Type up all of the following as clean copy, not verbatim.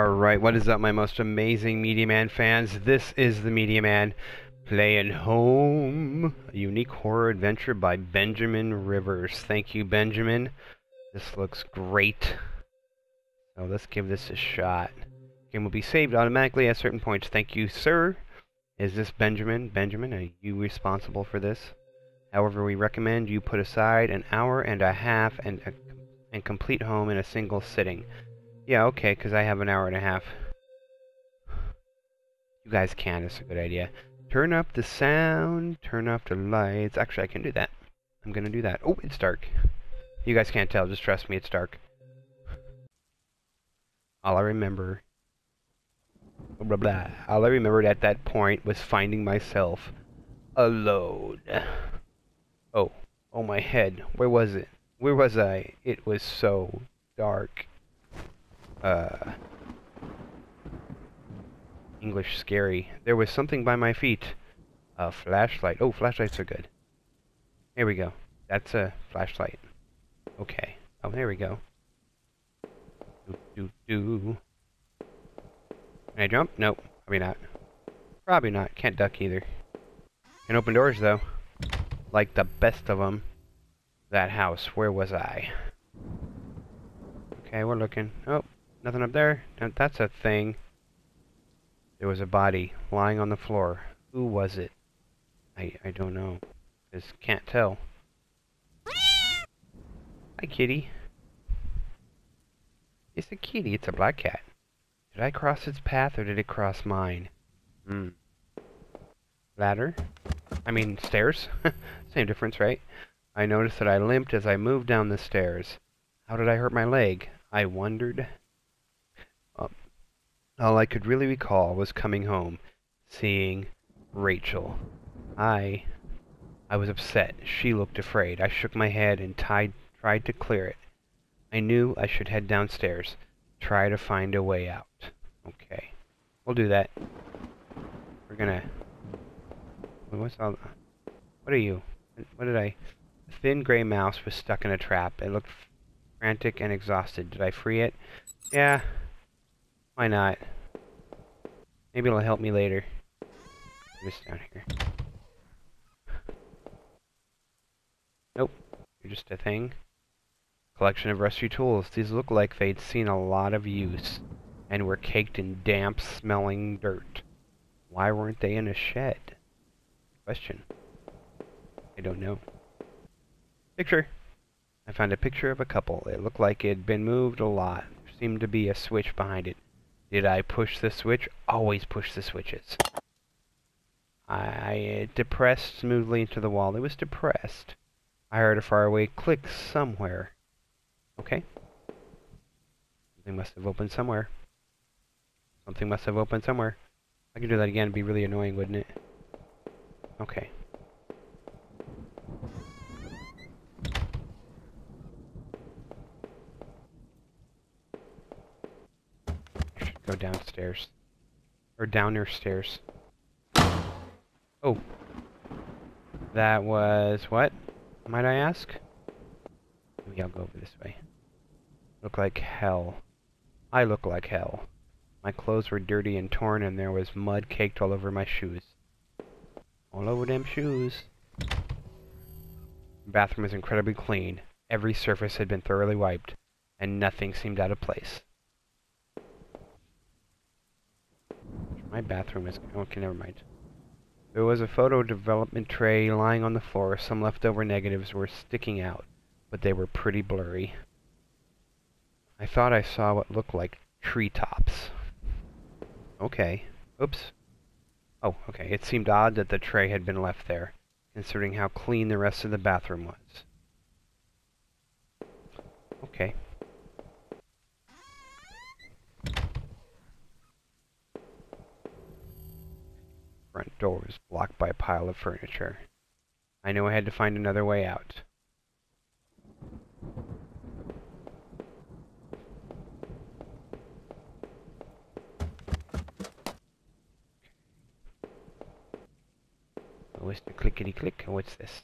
Alright, what is up, my most amazing Mediaman fans? This is the Mediaman playing Home, a unique horror adventure by Benjamin Rivers. Thank you, Benjamin. This looks great. So let's give this a shot. Game will be saved automatically at certain points. Thank you, sir. Is this Benjamin? Benjamin, are you responsible for this? However, we recommend you put aside an hour and a half and complete Home in a single sitting. Yeah, okay, because I have an hour and a half. You guys can, it's a good idea. Turn up the sound, turn off the lights. Actually, I can do that. I'm going to do that. Oh, it's dark. You guys can't tell, just trust me, it's dark. All I remember... Blah, blah. All I remembered at that point was finding myself alone. Oh, my head. Where was it? Where was I? It was so dark. English scary. There was something by my feet. A flashlight. Oh, flashlights are good. Here we go. That's a flashlight. Okay. Oh, there we go. Can I jump? Nope. Probably not. Probably not. Can't duck either. Can open doors, though. Like the best of them. That house. Where was I? Okay, we're looking. Oh. Nothing up there? That's a thing. There was a body lying on the floor. Who was it? I don't know. Just can't tell. Hi, kitty. It's a kitty. It's a black cat. Did I cross its path or did it cross mine? Ladder? I mean, stairs? Same difference, right? I noticed that I limped as I moved down the stairs. How did I hurt my leg? I wondered. All I could really recall was coming home, seeing Rachel. I was upset. She looked afraid. I shook my head and tried to clear it. I knew I should head downstairs, try to find a way out. Okay, we'll do that. We're gonna... What are you? What did I... The thin gray mouse was stuck in a trap. It looked frantic and exhausted. Did I free it? Yeah. Why not? Maybe it'll help me later. This down here. Nope. You're just a thing. Collection of rusty tools. These look like they'd seen a lot of use and were caked in damp, smelling dirt. Why weren't they in a shed? Question. I don't know. Picture. I found a picture of a couple. It looked like it had been moved a lot. There seemed to be a switch behind it. Did I push the switch? Always push the switches. I depressed smoothly into the wall. It was depressed. I heard a faraway click somewhere. Okay. Something must have opened somewhere. Something must have opened somewhere. I could do that again. It'd be really annoying, wouldn't it? Okay. Go downstairs. Or downer stairs. Oh. That was what? Might I ask? Maybe I'll go over this way. Look like hell. I look like hell. My clothes were dirty and torn and there was mud caked all over my shoes. All over them shoes. The bathroom was incredibly clean. Every surface had been thoroughly wiped. And nothing seemed out of place. My bathroom is... Okay, never mind. There was a photo development tray lying on the floor. Some leftover negatives were sticking out, but they were pretty blurry. I thought I saw what looked like treetops. Okay. Oops. Oh, okay. It seemed odd that the tray had been left there, considering how clean the rest of the bathroom was. Okay. Front door was blocked by a pile of furniture. I knew I had to find another way out. Oh, it's the clickety-click. Oh, what's this?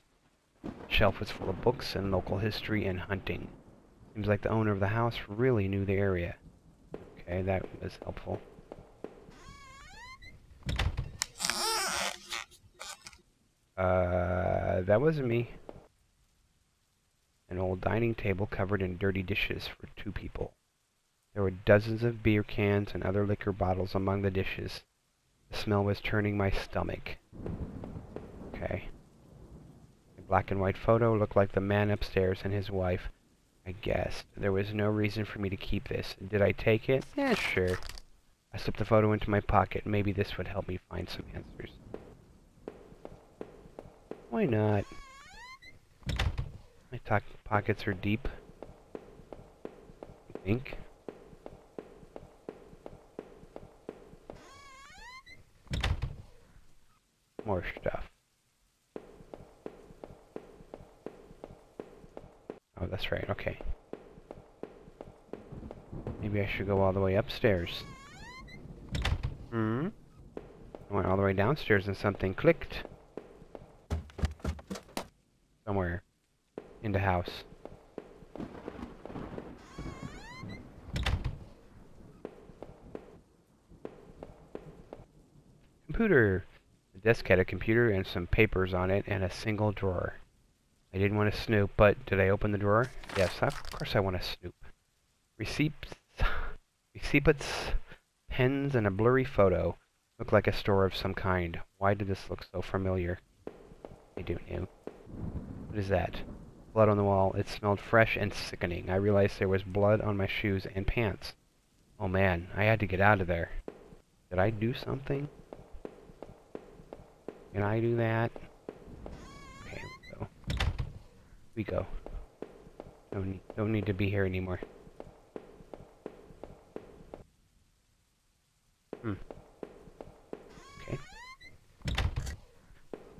The shelf was full of books and local history and hunting. Seems like the owner of the house really knew the area. Okay, that was helpful. That wasn't me. An old dining table covered in dirty dishes for 2 people. There were dozens of beer cans and other liquor bottles among the dishes. The smell was turning my stomach. Okay. The black and white photo looked like the man upstairs and his wife. I guessed. There was no reason for me to keep this. Did I take it? Yeah, sure. I slipped the photo into my pocket. Maybe this would help me find some answers. Why not? My pockets are deep. I think. More stuff. Oh, that's right. Okay. Maybe I should go all the way upstairs. I went all the way downstairs and something clicked. Somewhere. In the house. Computer. The desk had a computer and some papers on it and a single drawer. I didn't want to snoop, but did I open the drawer? Yes, of course I want to snoop. Receipts, pens, and a blurry photo. Looked like a store of some kind. Why did this look so familiar? I don't know. What is that? Blood on the wall. It smelled fresh and sickening. I realized there was blood on my shoes and pants. Oh man, I had to get out of there. Did I do something? Can I do that? Okay, we go. Don't need to be here anymore. Okay.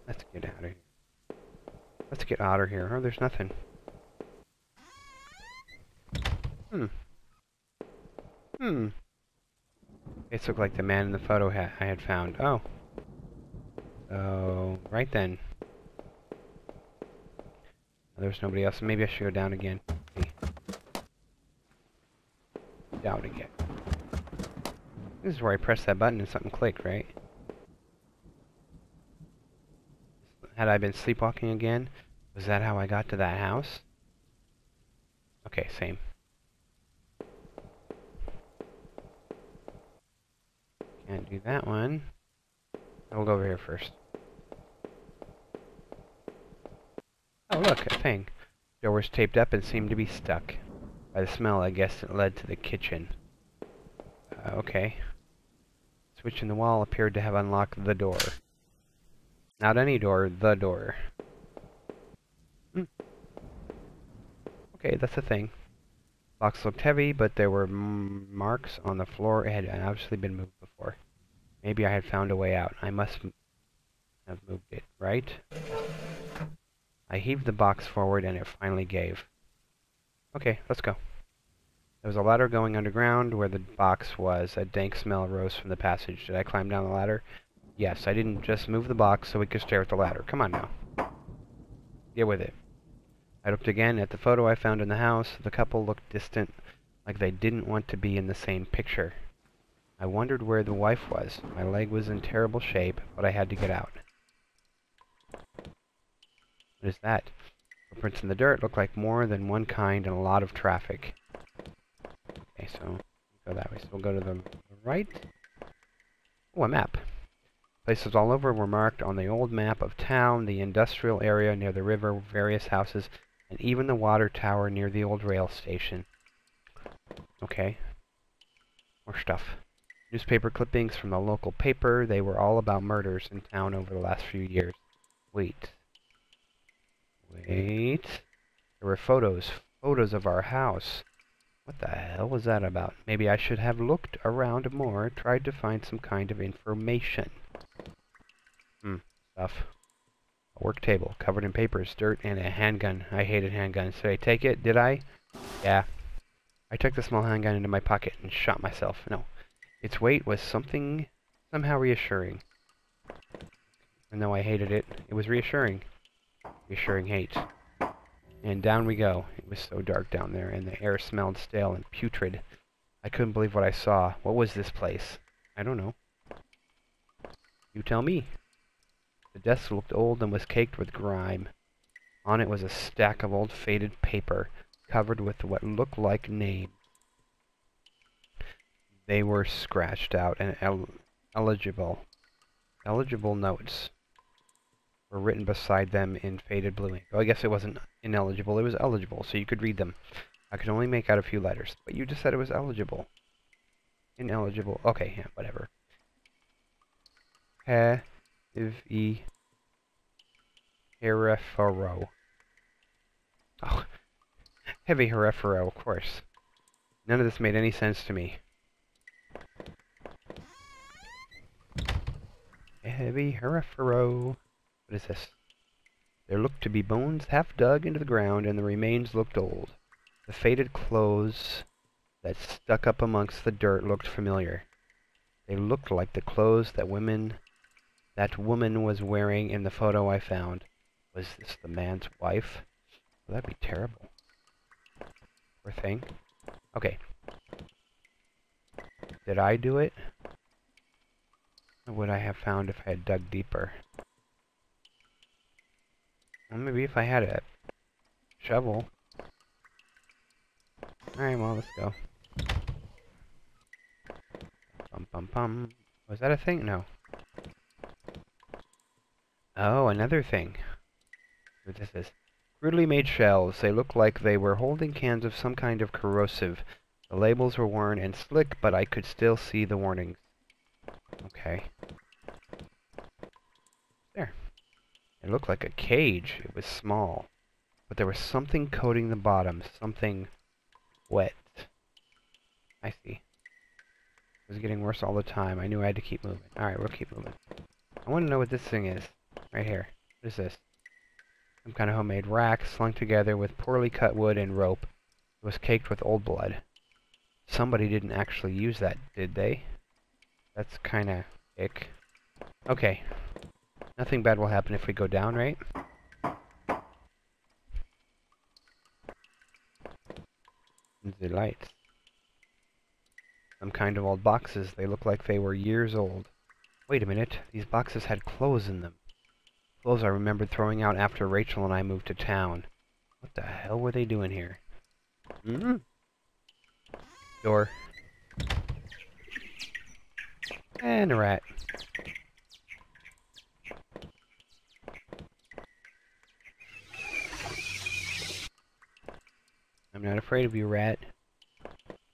Let's get out of here. Let's get out of here. Oh, there's nothing. It looked like the man in the photo I had found. Oh. So, right then. There's nobody else. Maybe I should go down again. Down again. This is where I pressed that button and something clicked, right? Had I been sleepwalking again? Was that how I got to that house? Okay, same. Can't do that one. We'll go over here first. Oh, look, a thing. Door was taped up and seemed to be stuck. By the smell, I guess it led to the kitchen. Okay. Switch in the wall appeared to have unlocked the door. Not any door, the door. Okay, that's a thing. Box looked heavy, but there were marks on the floor. It had obviously been moved before. Maybe I had found a way out. I must have moved it, right? I heaved the box forward and it finally gave. Okay, let's go. There was a ladder going underground where the box was. A dank smell rose from the passage. Did I climb down the ladder? Yes, I didn't just move the box so we could stare at the ladder. Come on now. Get with it. I looked again at the photo I found in the house. The couple looked distant, like they didn't want to be in the same picture. I wondered where the wife was. My leg was in terrible shape, but I had to get out. What is that? Footprints in the dirt look like more than one kind and a lot of traffic. Okay, so go that way. So we'll go to the right. Oh, a map. Places all over were marked on the old map of town, the industrial area near the river, various houses, and even the water tower near the old rail station. Okay. More stuff. Newspaper clippings from the local paper. They were all about murders in town over the last few years. Wait. There were photos of our house. What the hell was that about? Maybe I should have looked around more, tried to find some kind of information. Stuff. A work table covered in papers, dirt, and a handgun. I hated handguns. Did I take it? Did I? Yeah. I took the small handgun into my pocket and shot myself. No. Its weight was somehow reassuring. And though I hated it, it was reassuring. Reassuring hate. And down we go. It was so dark down there, and the air smelled stale and putrid. I couldn't believe what I saw. What was this place? I don't know. You tell me. The desk looked old and was caked with grime. On it was a stack of old faded paper, covered with what looked like names. They were scratched out and eligible. Eligible notes were written beside them in faded blue ink. Oh, I guess it wasn't ineligible, it was eligible, so you could read them. I could only make out a few letters, but you just said it was eligible. Ineligible. Okay, yeah, whatever. Heavy Herefero. Oh, heavy Herefero, of course. None of this made any sense to me. Heavy Herefero. What is this? There looked to be bones half dug into the ground, and the remains looked old. The faded clothes that stuck up amongst the dirt looked familiar. They looked like the clothes that woman was wearing in the photo I found. Was this the man's wife? Well, that'd be terrible. Poor thing. Okay. Did I do it? What would I have found if I had dug deeper? Well, maybe if I had a shovel. Alright, well, let's go. Bum bum bum. Was that a thing? No. Oh, another thing. What this is. Crudely made shells. They looked like they were holding cans of some kind of corrosive. The labels were worn and slick, but I could still see the warnings. Okay. There. It looked like a cage. It was small. But there was something coating the bottom. Something wet. I see. It was getting worse all the time. I knew I had to keep moving. Alright, we'll keep moving. I want to know what this thing is. Right here. What is this? Some kind of homemade rack slung together with poorly cut wood and rope. It was caked with old blood. Somebody didn't actually use that, did they? That's kind of ick. Okay. Nothing bad will happen if we go down, right? The lights. Some kind of old boxes. They look like they were years old. Wait a minute. These boxes had clothes in them. Clothes I remembered throwing out after Rachel and I moved to town. What the hell were they doing here? Hmm? Door. And a rat. I'm not afraid of you, rat.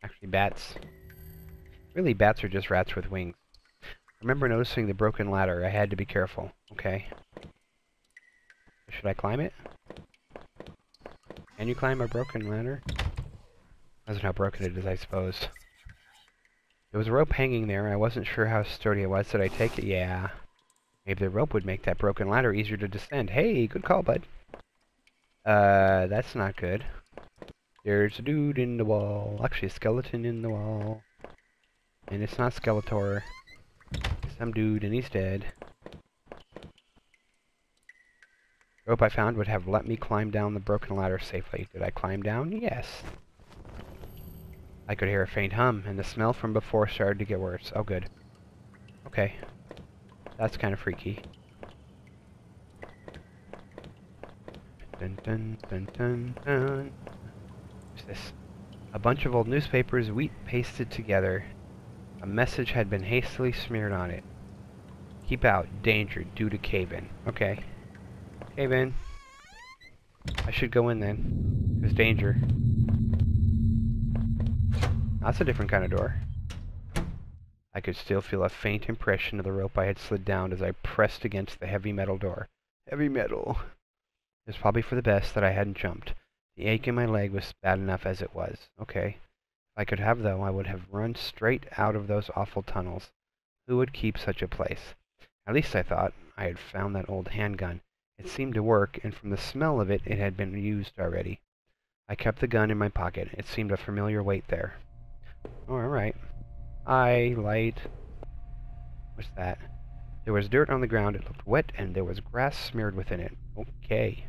Actually, bats. Really, bats are just rats with wings. I remember noticing the broken ladder. I had to be careful. Okay. Should I climb it? Can you climb a broken ladder? That's how broken it is, I suppose. There was a rope hanging there. I wasn't sure how sturdy it was. Did I take it? Yeah. Maybe the rope would make that broken ladder easier to descend. Hey, good call, bud. That's not good. There's a dude in the wall. Actually, a skeleton in the wall. And it's not Skeletor. It's some dude, and he's dead. The rope I found would have let me climb down the broken ladder safely. Did I climb down? Yes. I could hear a faint hum, and the smell from before started to get worse. Oh, good. Okay. That's kind of freaky. Dun dun dun dun dun. What's this? A bunch of old newspapers, wheat pasted together. A message had been hastily smeared on it. Keep out. Danger due to cave-in. Okay. Cave-in. I should go in then. There's danger. That's a different kind of door. I could still feel a faint impression of the rope I had slid down as I pressed against the heavy metal door. Heavy metal. It was probably for the best that I hadn't jumped. The ache in my leg was bad enough as it was. Okay. If I could have, though, I would have run straight out of those awful tunnels. Who would keep such a place? At least I thought. I had found that old handgun. It seemed to work, and from the smell of it, it had been used already. I kept the gun in my pocket. It seemed a familiar weight there. Oh, alright. Light. What's that? There was dirt on the ground. It looked wet, and there was grass smeared within it. Okay.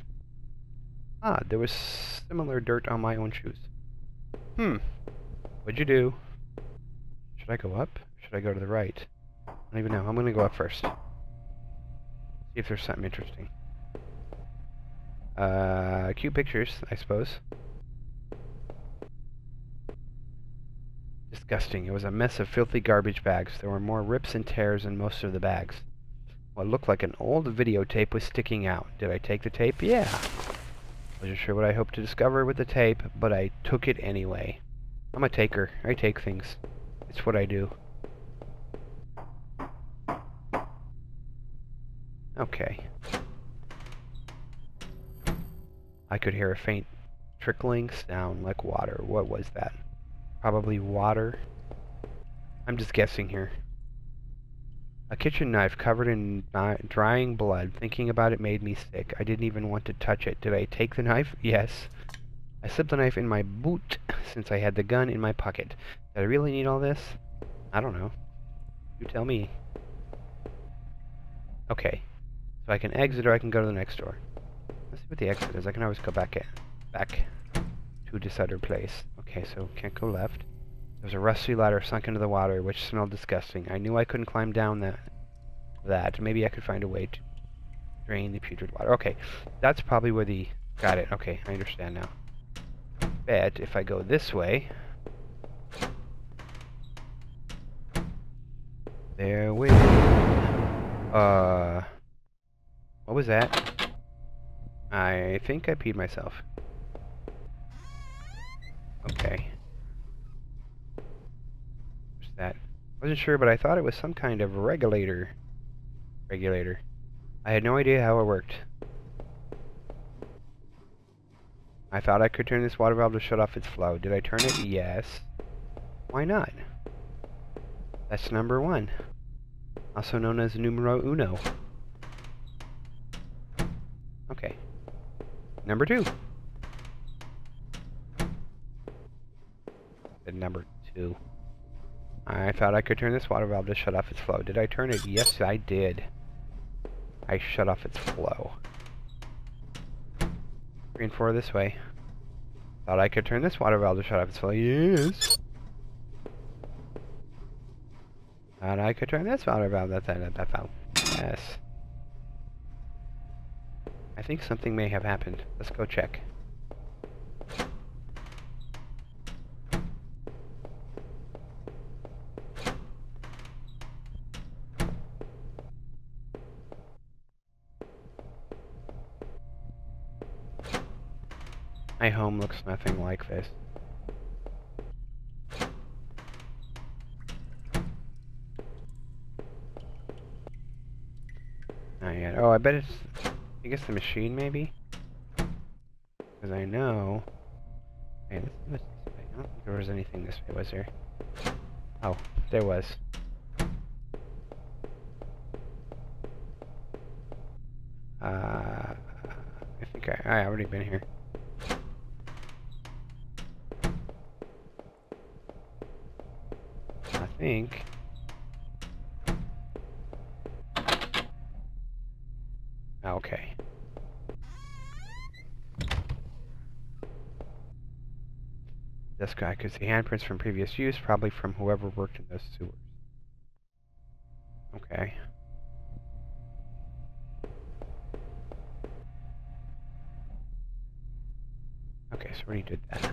There was similar dirt on my own shoes. What'd you do? Should I go up? Should I go to the right? I don't even know. I'm gonna go up first. See if there's something interesting. Cute pictures, I suppose. Disgusting. It was a mess of filthy garbage bags. There were more rips and tears in most of the bags. What looked like an old videotape was sticking out. Did I take the tape? Yeah. Wasn't sure what I hoped to discover with the tape, but I took it anyway. I'm a taker. I take things. It's what I do. Okay. I could hear a faint trickling sound like water. What was that? Probably water. I'm just guessing here. A kitchen knife covered in drying blood. Thinking about it made me sick. I didn't even want to touch it. Did I take the knife? Yes. I slipped the knife in my boot since I had the gun in my pocket. Did I really need all this? I don't know. You tell me. Okay. So I can exit or I can go to the next door. Let's see what the exit is. I can always go back to this other place. Okay, so can't go left. There was a rusty ladder sunk into the water, which smelled disgusting. I knew I couldn't climb down that. Maybe I could find a way to drain the putrid water. Okay, that's probably where the... Got it. Okay, I understand now. Bet if I go this way... There we go. What was that? I think I peed myself. Okay. What's that? Wasn't sure, but I thought it was some kind of regulator. I had no idea how it worked. I thought I could turn this water valve to shut off its flow. Did I turn it? Yes. Why not? That's number 1. Also known as numero uno. Okay. Number 2. Number 2. I thought I could turn this water valve to shut off its flow. Did I turn it? Yes, I did. I shut off its flow. 3 and 4 this way. Thought I could turn this water valve to shut off its flow. Yes. Thought I could turn this water valve. That valve. Yes. I think something may have happened. Let's go check. My home looks nothing like this. Not yet. Oh, I bet it's... I guess the machine, maybe? Because I know... Hey, let's this way. I don't think there was anything this way, was there? Oh, there was. I think I already been here. I think... Okay. This guy could see handprints from previous use, probably from whoever worked in those sewers. Okay. Okay, so when he did that.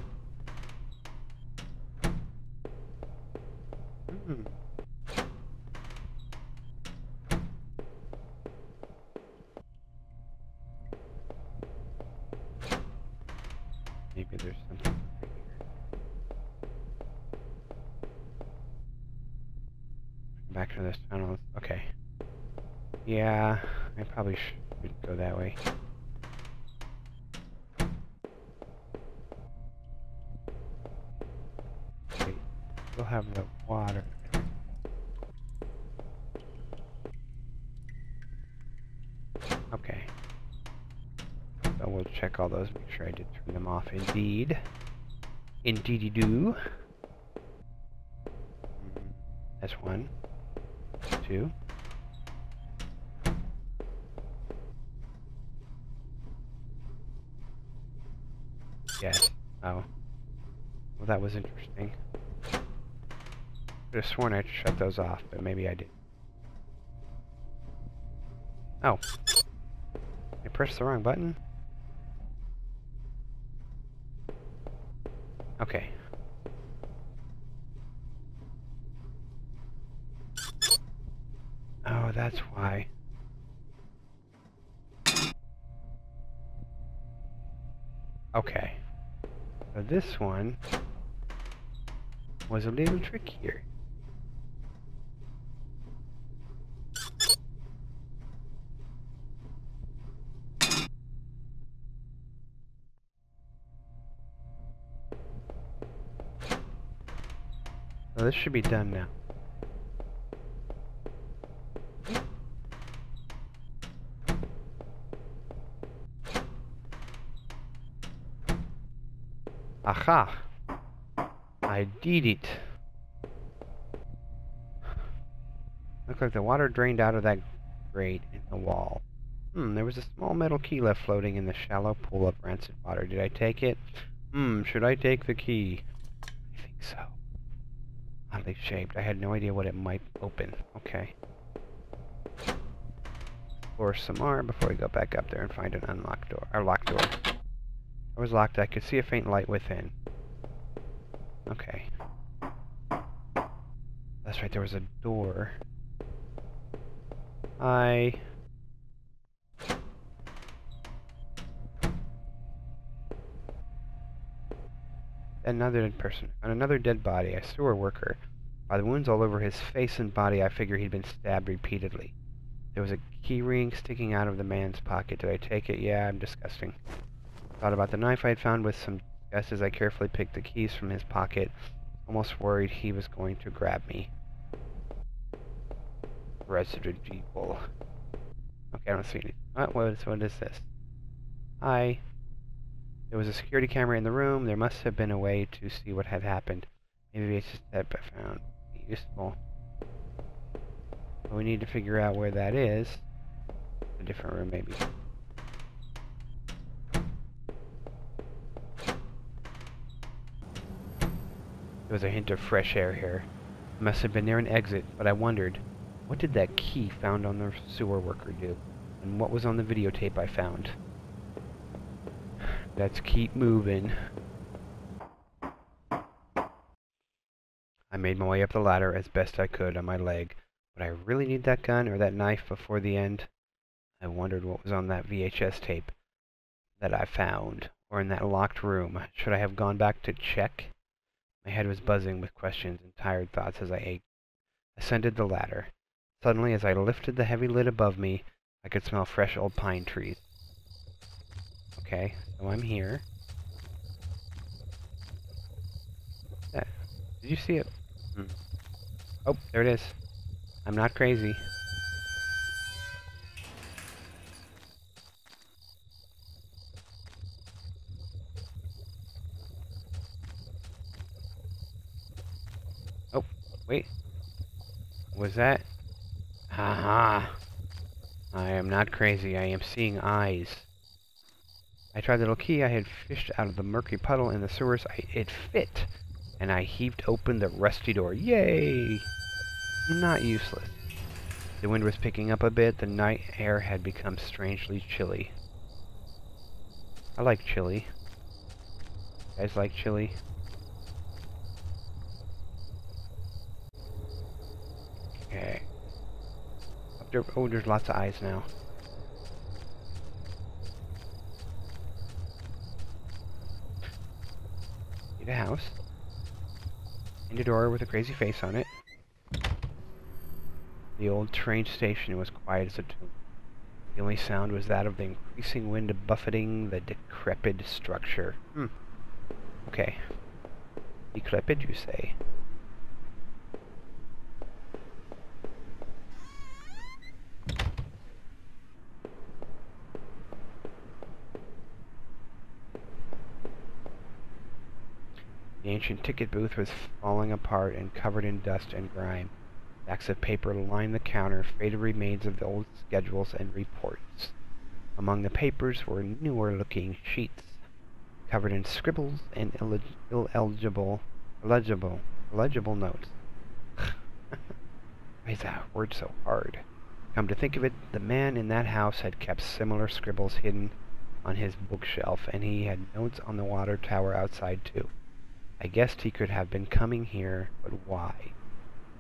Maybe there's something over here. Back to this tunnel. Okay. Yeah, I probably shouldn't go that way. Wait, we'll have the water. Okay. So we'll check all those, make sure I did turn them off indeed. Indeedy-doo. That's 1. 2. Yes. Oh. Well, that was interesting. Could have sworn I shut those off, but maybe I did. Oh. I pressed the wrong button? Okay. Oh, that's why. Okay. So this one was a little trickier. So this should be done now. Aha! I did it! Looks like the water drained out of that grate in the wall. There was a small metal key left floating in the shallow pool of rancid water. Did I take it? Should I take the key? I think so. Oddly shaped. I had no idea what it might open. Okay. Explore some more before we go back up there and find an unlocked door. Or locked door. It was locked. I could see a faint light within. Okay. That's right, there was a door. Another dead person. On another dead body, a sewer worker. By the wounds all over his face and body, I figure he'd been stabbed repeatedly. There was a key ring sticking out of the man's pocket. Did I take it? Yeah, I'm disgusting. Thought about the knife I had found with some disgust as I carefully picked the keys from his pocket. Almost worried he was going to grab me. Resident Evil. Okay, I don't see anything. What is this? Hi. There was a security camera in the room. There must have been a way to see what had happened. Maybe it's just that I found useful. But we need to figure out where that is. A different room, maybe. There was a hint of fresh air here. It must have been near an exit, but I wondered, what did that key found on the sewer worker do? And what was on the videotape I found? Let's keep moving. I made my way up the ladder as best I could on my leg. Would I really need that gun or that knife before the end? I wondered what was on that VHS tape that I found, or in that locked room. Should I have gone back to check? My head was buzzing with questions and tired thoughts as I ascended the ladder. Suddenly, as I lifted the heavy lid above me, I could smell fresh old pine trees. Okay, so I'm here. Did you see it? Oh, there it is. I'm not crazy. Oh, wait. Was that? Haha. I am not crazy. I am seeing eyes. I tried the little key I had fished out of the murky puddle in the sewers. It fit, and I heaved open the rusty door. Yay! Not useless. The wind was picking up a bit. The night air had become strangely chilly. I like chili. You guys like chili? Okay. Up there, oh, there's lots of eyes now. Need a house. And a door with a crazy face on it. The old train station was quiet as a tomb. The only sound was that of the increasing wind buffeting the decrepit structure. Okay. Decrepit, you say? The ancient ticket booth was falling apart and covered in dust and grime. Stacks of paper lined the counter, faded remains of the old schedules and reports. Among the papers were newer-looking sheets, covered in scribbles and illegible notes. Why is that word so hard? Come to think of it, the man in that house had kept similar scribbles hidden on his bookshelf, and he had notes on the water tower outside too. I guessed he could have been coming here, but why?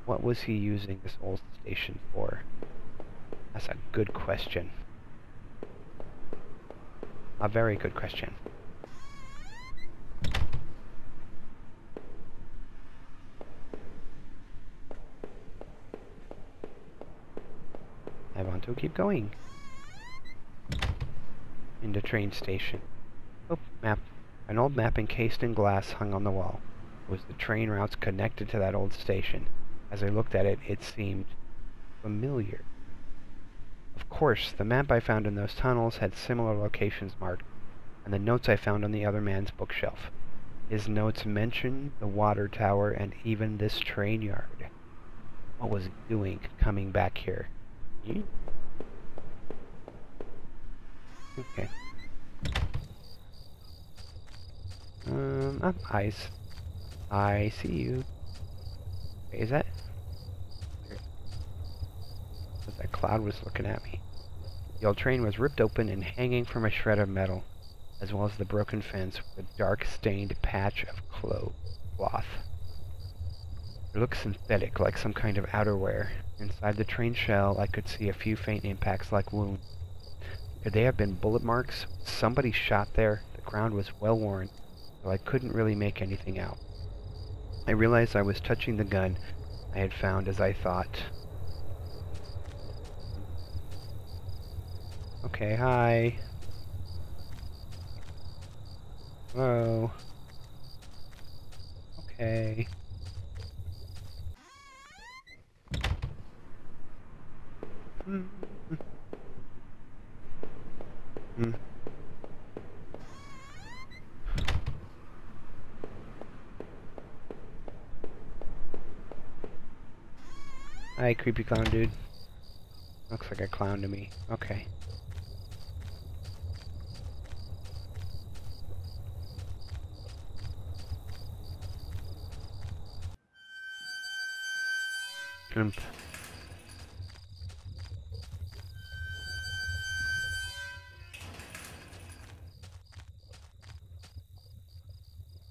What was he using this old station for? That's a good question. A very good question. I want to keep going. In the train station. Oh, map. An old map encased in glass hung on the wall. It was the train routes connected to that old station. As I looked at it, it seemed familiar. Of course, the map I found in those tunnels had similar locations marked, and the notes I found on the other man's bookshelf. His notes mentioned the water tower and even this train yard. What was he doing coming back here? Okay. Eyes. I see you. Okay, is that? That cloud was looking at me. The old train was ripped open and hanging from a shred of metal, as well as the broken fence with a dark stained patch of cloth. It looked synthetic, like some kind of outerwear. Inside the train shell, I could see a few faint impacts like wounds. Could they have been bullet marks? Somebody shot there. The ground was well worn, though I couldn't really make anything out. I realized I was touching the gun I had found as I thought. Okay, hi. Hello. Okay. Hi, creepy clown dude. Looks like a clown to me. Okay. Jump.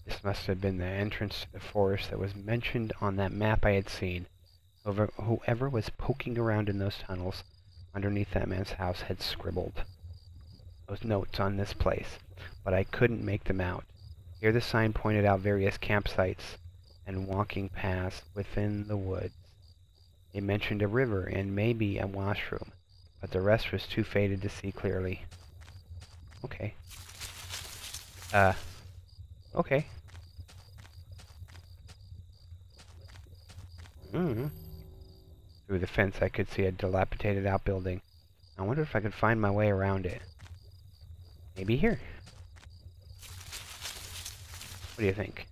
This must have been the entrance to the forest that was mentioned on that map I had seen. Whoever was poking around in those tunnels underneath that man's house had scribbled those notes on this place, but I couldn't make them out. Here the sign pointed out various campsites and walking paths within the woods. It mentioned a river and maybe a washroom, but the rest was too faded to see clearly. Okay. Okay. Through the fence I could see a dilapidated outbuilding. I wonder if I could find my way around it. Maybe here. What do you think?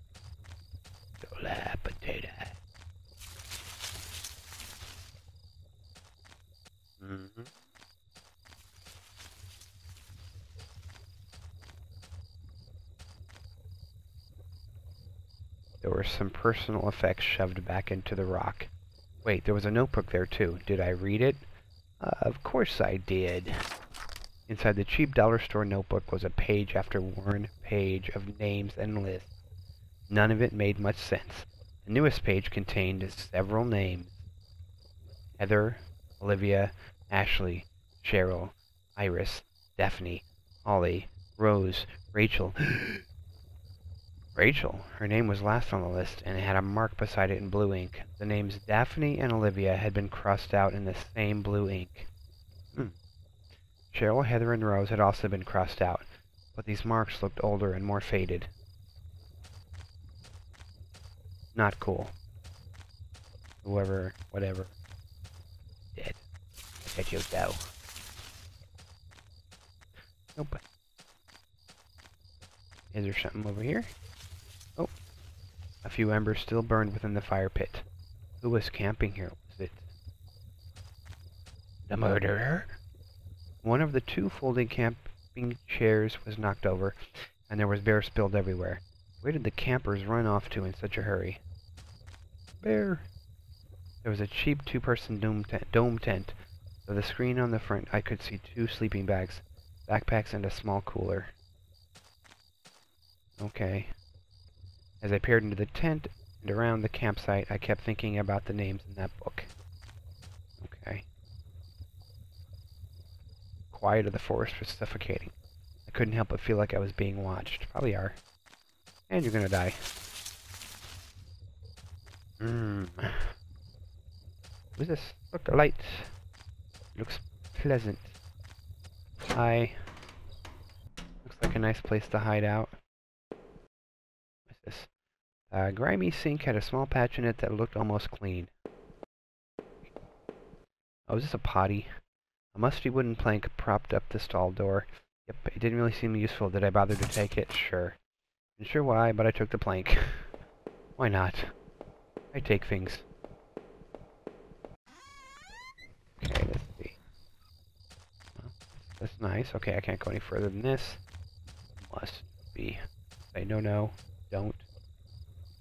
Dilapidated. There were some personal effects shoved back into the rock. Wait, there was a notebook there too. Did I read it? Of course I did. Inside the cheap dollar store notebook was a page after worn page of names and lists. None of it made much sense. The newest page contained several names. Heather, Olivia, Ashley, Cheryl, Iris, Daphne, Holly, Rose, Rachel. Rachel. Her name was last on the list, and it had a mark beside it in blue ink. The names Daphne and Olivia had been crossed out in the same blue ink. Cheryl, Heather, and Rose had also been crossed out, but these marks looked older and more faded. Not cool. Whoever, whatever, dead. Let you go. Nope. Is there something over here? Oh. A few embers still burned within the fire pit. Who was camping here? Was it the murderer? One of the two folding camping chairs was knocked over, and there was beer spilled everywhere. Where did the campers run off to in such a hurry? Bear. There was a cheap two-person dome tent. With a screen on the front, I could see 2 sleeping bags, backpacks, and a small cooler. Okay. As I peered into the tent and around the campsite, I kept thinking about the names in that book. Okay. Quiet of the forest was suffocating. I couldn't help but feel like I was being watched. Probably are. And you're gonna die. Who's this? Look, a light. Looks pleasant. Hi. Looks like a nice place to hide out. What's this? A grimy sink had a small patch in it that looked almost clean. Oh, is this a potty? A musty wooden plank propped up the stall door. Yep, it didn't really seem useful. Did I bother to take it? Sure. Not sure why, but I took the plank. Why not? I take things. Okay, let's see. Well, that's nice. Okay, I can't go any further than this. Must be. Say no, no, don't.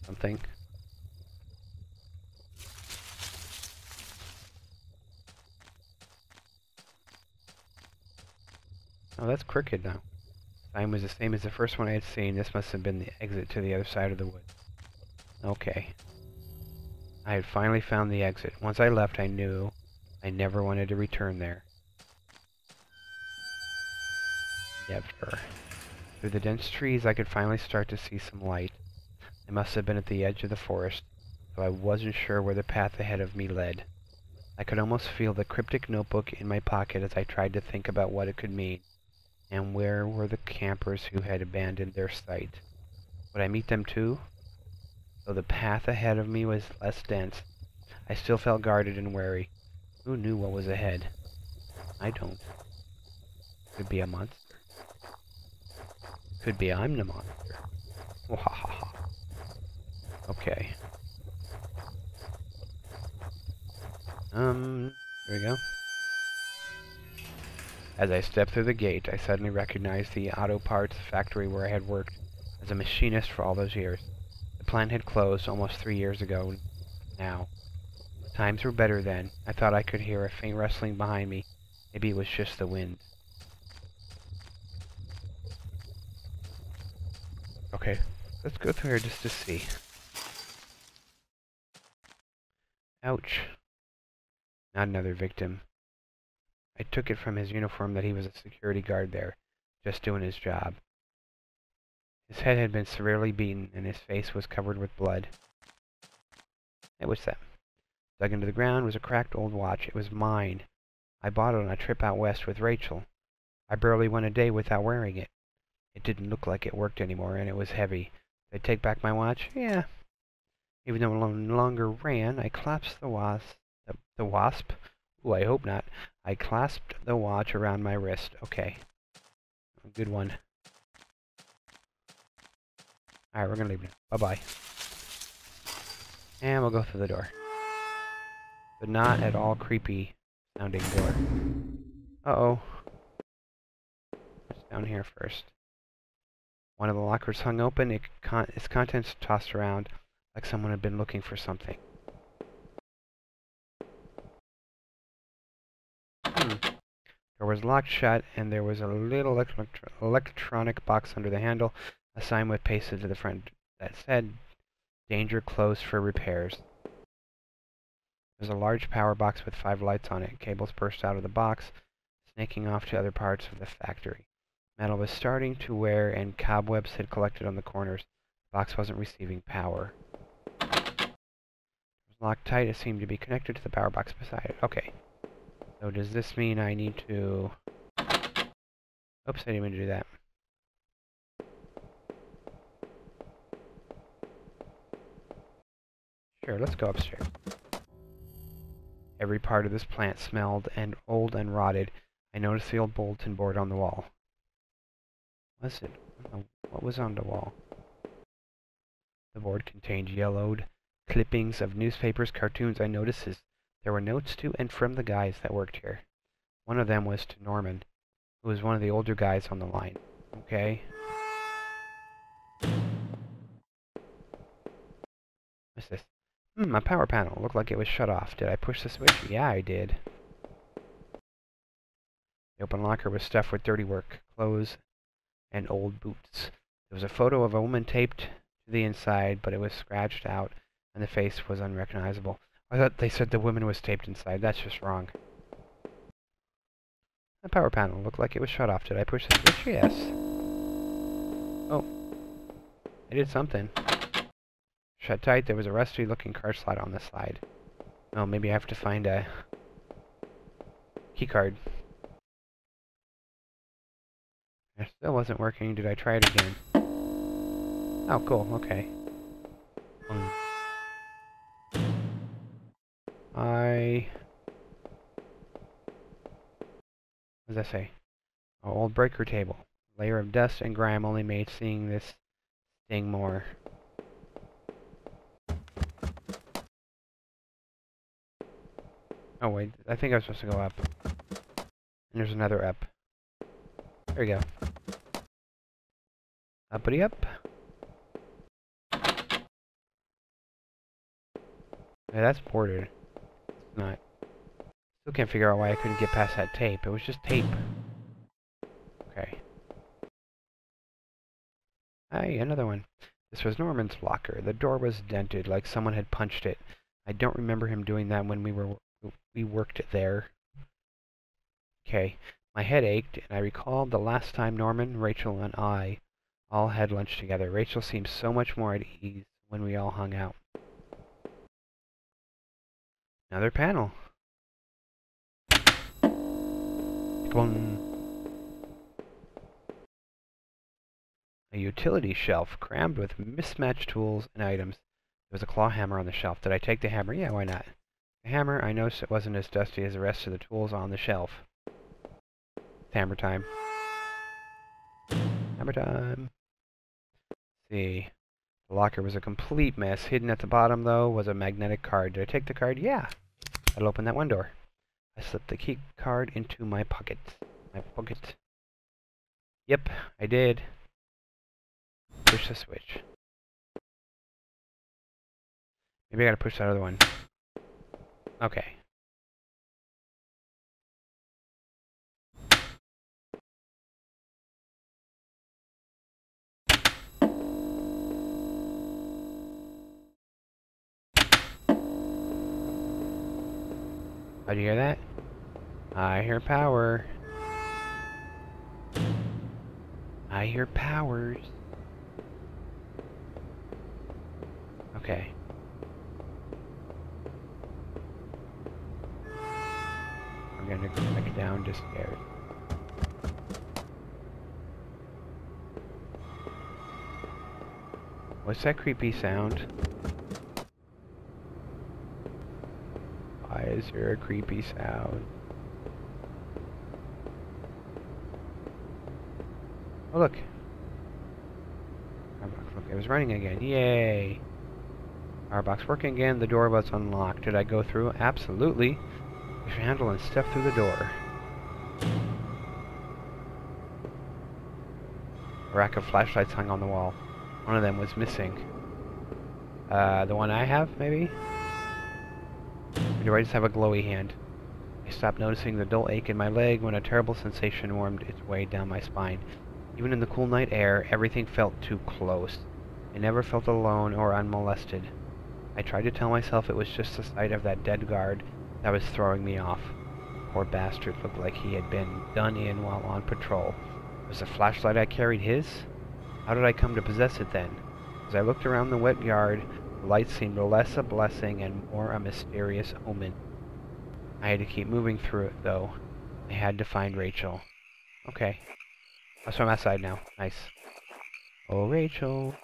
Something. Oh, that's crooked now. Sign was the same as the first one I had seen. This must have been the exit to the other side of the wood. Okay. I had finally found the exit. Once I left, I knew I never wanted to return there. Never. Through the dense trees, I could finally start to see some light. I must have been at the edge of the forest, so I wasn't sure where the path ahead of me led. I could almost feel the cryptic notebook in my pocket as I tried to think about what it could mean, and where were the campers who had abandoned their site. Would I meet them too? Though the path ahead of me was less dense, I still felt guarded and wary. Who knew what was ahead? I don't. Could be a monster. Could be I'm the monster. Wahaha. Okay. Here we go. As I stepped through the gate, I suddenly recognized the auto parts factory where I had worked as a machinist for all those years. The plant had closed almost 3 years ago now. Times were better then. I thought I could hear a faint rustling behind me. Maybe it was just the wind. Okay, let's go through here just to see. Ouch. Not another victim. I took it from his uniform that he was a security guard there, just doing his job. His head had been severely beaten, and his face was covered with blood. Hey, what's that? Dug into the ground was a cracked old watch. It was mine. I bought it on a trip out west with Rachel. I barely went a day without wearing it. It didn't look like it worked anymore, and it was heavy. Did I take back my watch? Yeah. Even though it no longer ran, I clasped the wasp? Ooh, I hope not. I clasped the watch around my wrist. Okay. Good one. Alright, we're gonna leave now. Bye-bye. And we'll go through the door. The not at all creepy sounding door. Uh-oh. What's down here first? One of the lockers hung open, its contents tossed around like someone had been looking for something. Door was locked shut, and there was a little electronic box under the handle. A sign was pasted to the front that said, "Danger closed for repairs." There's a large power box with 5 lights on it. Cables burst out of the box, snaking off to other parts of the factory. Metal was starting to wear, and cobwebs had collected on the corners. The box wasn't receiving power. It was locked tight. It seemed to be connected to the power box beside it. Okay. So does this mean I need to... Oops, I didn't mean to do that. Sure, let's go upstairs. Every part of this plant smelled and old and rotted. I noticed the old bulletin board on the wall. What was it? What was on the wall? The board contained yellowed clippings of newspapers, cartoons. I noticed there were notes to and from the guys that worked here. One of them was to Norman, who was one of the older guys on the line. Okay. What's this? My power panel. Looked like it was shut off. Did I push the switch? Yeah, I did. The open locker was stuffed with dirty work, clothes, and old boots. There was a photo of a woman taped to the inside, but it was scratched out, and the face was unrecognizable. I thought they said the woman was taped inside. That's just wrong. The power panel looked like it was shut off. Did I push the switch? Yes. Oh. I did something. Shut tight. There was a rusty-looking card slot on the side. Oh, maybe I have to find a key card. It still wasn't working. Did I try it again? Oh, cool. Okay. What does that say? Oh, old breaker table. Layer of dust and grime only made seeing this sting more. Oh wait, I think I was supposed to go up. And there's another up. There we go. Uppity up. Yeah, that's boarded. It's not. Still can't figure out why I couldn't get past that tape. It was just tape. Okay. Hey, another one. This was Norman's locker. The door was dented, like someone had punched it. I don't remember him doing that when we worked there. Okay. My head ached, and I recalled the last time Norman, Rachel, and I all had lunch together. Rachel seemed so much more at ease when we all hung out. Another panel. Boom. A utility shelf crammed with mismatched tools and items. There was a claw hammer on the shelf. Did I take the hammer? Yeah, why not? The hammer, I noticed it wasn't as dusty as the rest of the tools on the shelf. It's hammer time. Hammer time. Let's see. The locker was a complete mess. Hidden at the bottom, though, was a magnetic card. Did I take the card? Yeah. That'll open that one door. I slipped the key card into my pocket. Yep, I did. Push the switch. Maybe I gotta push that other one. Okay. How'd you hear that? I hear power. I hear powers. Okay. I'm gonna go back down the stairs. What's that creepy sound? Why is there a creepy sound? Oh look! Look, it was running again. Yay! Our box working again. The door was unlocked. Did I go through? Absolutely. Push your handle and step through the door. A rack of flashlights hung on the wall. One of them was missing. The one I have, maybe? Or do I just have a glowy hand? I stopped noticing the dull ache in my leg when a terrible sensation warmed its way down my spine. Even in the cool night air, everything felt too close. I never felt alone or unmolested. I tried to tell myself it was just the sight of that dead guard that was throwing me off. Poor bastard looked like he had been done in while on patrol. Was the flashlight I carried his? How did I come to possess it then? As I looked around the wet yard, the light seemed less a blessing and more a mysterious omen. I had to keep moving through it, though. I had to find Rachel. Okay. Oh, so I'm outside now. Nice. Oh, Rachel.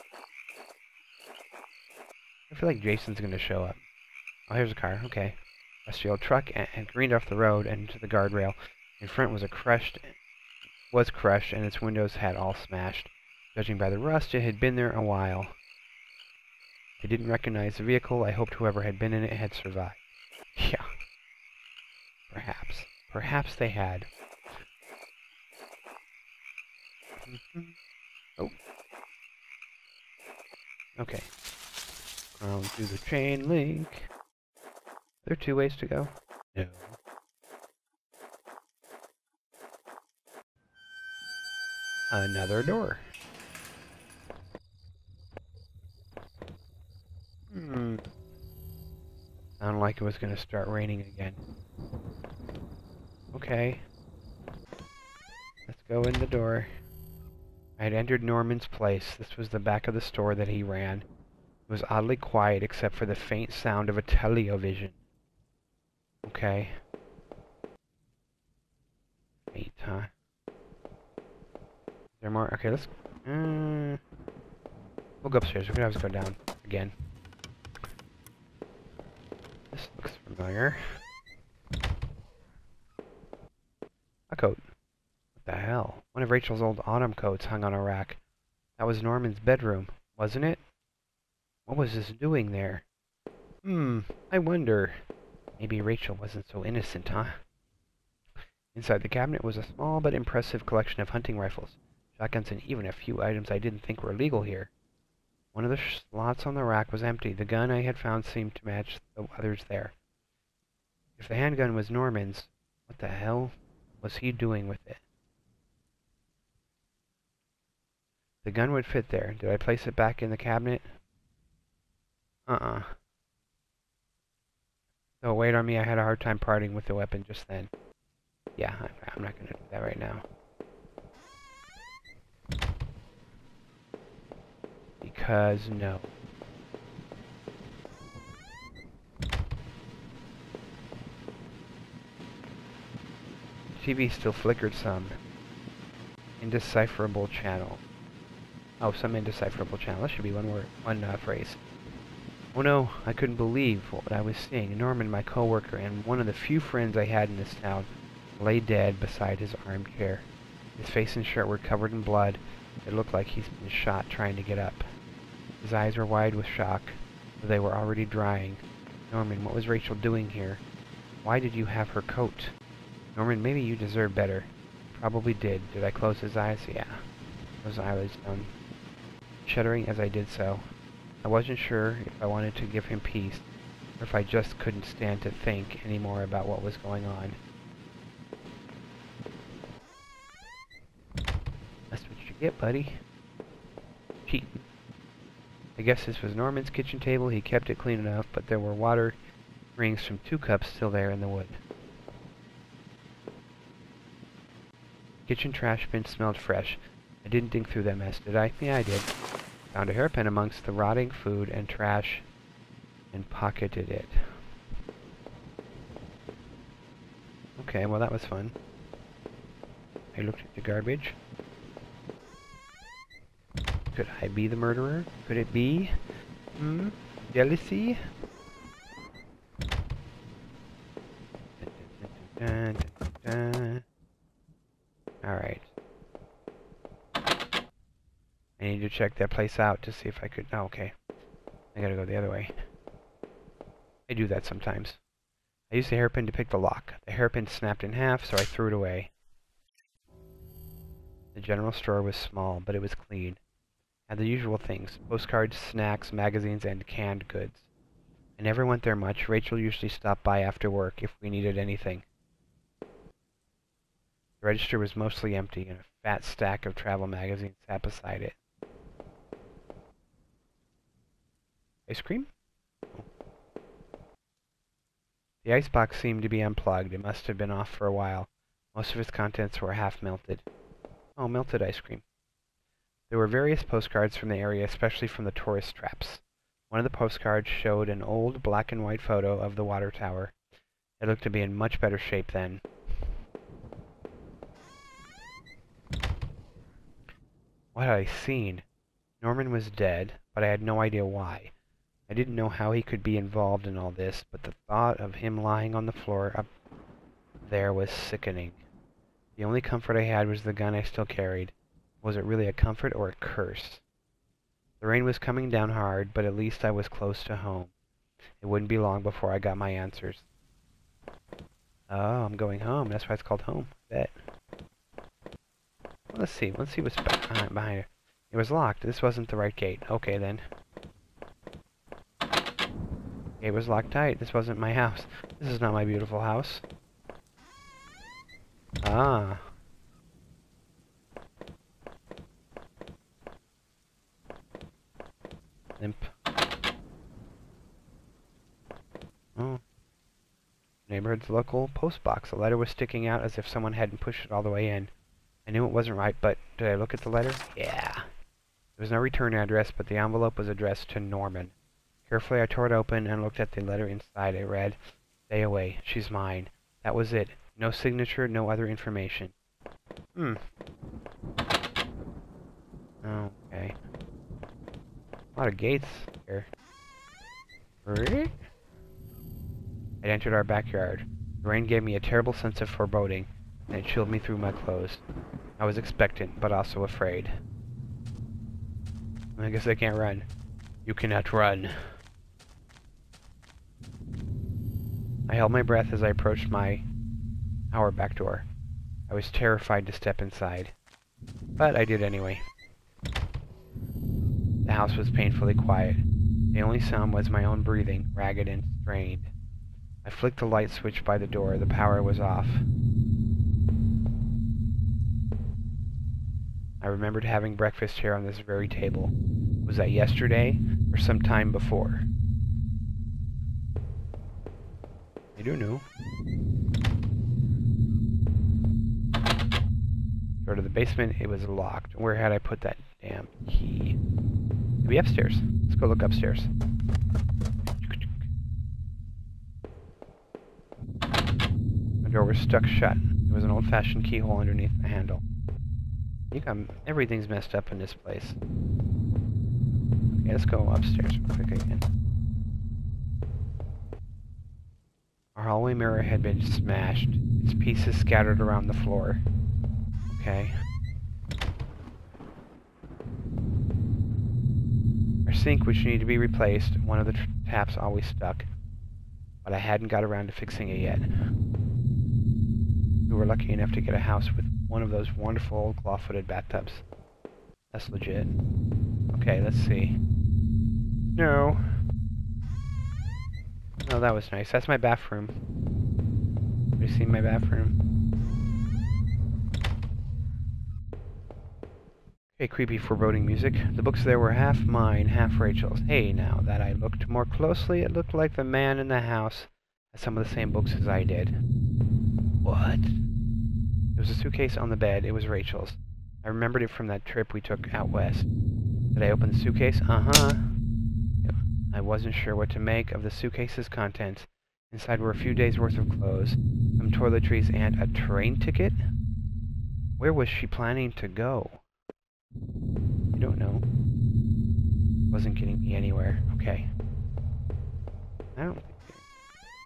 I feel like Jason's gonna show up. Oh, here's a car. Okay. Rusty old truck and careened off the road and into the guardrail. In front was crushed, and its windows had all smashed. Judging by the rust, it had been there a while. I didn't recognize the vehicle. I hoped whoever had been in it had survived. Yeah. Perhaps. Perhaps they had. Oh. Okay. Do the chain link. Are there 2 ways to go? No. Another door. Sounded like it was going to start raining again. Okay. Let's go in the door. I had entered Norman's place. This was the back of the store that he ran. It was oddly quiet except for the faint sound of a television. Okay. Faint, huh? Is there more? Okay, let's... we'll go upstairs. We can always go down again. This looks familiar. A coat. What the hell? One of Rachel's old autumn coats hung on a rack. That was Norman's bedroom, wasn't it? What was this doing there? I wonder. Maybe Rachel wasn't so innocent, huh? Inside the cabinet was a small but impressive collection of hunting rifles, shotguns, and even a few items I didn't think were legal here. One of the slots on the rack was empty. The gun I had found seemed to match the others there. If the handgun was Norman's, what the hell was he doing with it? The gun would fit there. Did I place it back in the cabinet? Oh, wait on me. I had a hard time parting with the weapon just then. Yeah, I'm not going to do that right now. Because, no. TV still flickered some. Indecipherable channel. Oh, some indecipherable channel. That should be one word, one phrase. Oh no, I couldn't believe what I was seeing. Norman, my coworker, and one of the few friends I had in this town, lay dead beside his armchair. His face and shirt were covered in blood. It looked like he's been shot trying to get up. His eyes were wide with shock, though they were already drying. Norman, what was Rachel doing here? Why did you have her coat? Norman, maybe you deserve better. Probably did. Did I close his eyes? Yeah. Close his eyelids down, shuddering as I did so. I wasn't sure if I wanted to give him peace, or if I just couldn't stand to think any more about what was going on. That's what you get, buddy. Cheating. I guess this was Norman's kitchen table. He kept it clean enough, but there were water rings from 2 cups still there in the wood. Kitchen trash bin smelled fresh. I didn't dig through that mess, did I? Yeah, I did. Found a hairpin amongst the rotting food and trash and pocketed it. Okay, well that was fun. I looked at the garbage. Could I be the murderer? Could it be? Jealousy? Alright. I need to check that place out to see if I could... Oh, okay. I gotta go the other way. I do that sometimes. I used the hairpin to pick the lock. The hairpin snapped in half, so I threw it away. The general store was small, but it was clean. Had the usual things: postcards, snacks, magazines, and canned goods. I never went there much. Rachel usually stopped by after work if we needed anything. The register was mostly empty, and a fat stack of travel magazines sat beside it. Ice cream? Oh. The icebox seemed to be unplugged. It must have been off for a while. Most of its contents were half melted. Oh, melted ice cream. There were various postcards from the area, especially from the tourist traps. One of the postcards showed an old black and white photo of the water tower. It looked to be in much better shape then. What had I seen? Norman was dead, but I had no idea why. I didn't know how he could be involved in all this, but the thought of him lying on the floor up there was sickening. The only comfort I had was the gun I still carried. Was it really a comfort or a curse? The rain was coming down hard, but at least I was close to home. It wouldn't be long before I got my answers. Oh, I'm going home. That's why it's called home. Bet. Well, let's see. Let's see what's behind it. It was locked. This wasn't the right gate. Okay, then. Gate was locked tight. This wasn't my house. This is not my beautiful house. Ah. Limp. Oh. Neighborhood's local post box. The letter was sticking out as if someone hadn't pushed it all the way in. I knew it wasn't right, but did I look at the letter? Yeah. There was no return address, but the envelope was addressed to Norman. Carefully, I tore it open and looked at the letter inside. It read, "Stay away. She's mine." That was it. No signature, no other information. Okay. A lot of gates here. I entered our backyard. The rain gave me a terrible sense of foreboding, and it chilled me through my clothes. I was expectant, but also afraid. I guess I can't run. You cannot run. I held my breath as I approached our back door. I was terrified to step inside, but I did anyway. The house was painfully quiet. The only sound was my own breathing, ragged and strained. I flicked the light switch by the door. The power was off. I remembered having breakfast here on this very table. Was that yesterday or some time before? I don't know. Go to the basement. It was locked. Where had I put that damn key? Maybe upstairs. Let's go look upstairs. The door was stuck shut. There was an old-fashioned keyhole underneath the handle. I think everything's messed up in this place. Okay, let's go upstairs real quick again. Our hallway mirror had been smashed, its pieces scattered around the floor. Okay. Our sink, which needed to be replaced, one of the taps always stuck, but I hadn't got around to fixing it yet. We were lucky enough to get a house with one of those wonderful old claw-footed bathtubs. That's legit. Okay, let's see. No. Oh, that was nice. That's my bathroom. Have you seen my bathroom? Okay, creepy foreboding music. The books there were half mine, half Rachel's. Hey, now that I looked more closely, it looked like the man in the house had some of the same books as I did. What? There was a suitcase on the bed. It was Rachel's. I remembered it from that trip we took out west. Did I open the suitcase? Uh-huh. I wasn't sure what to make of the suitcase's contents. Inside were a few days' worth of clothes, some toiletries, and a train ticket? Where was she planning to go? I don't know. Wasn't getting me anywhere. Okay. I don't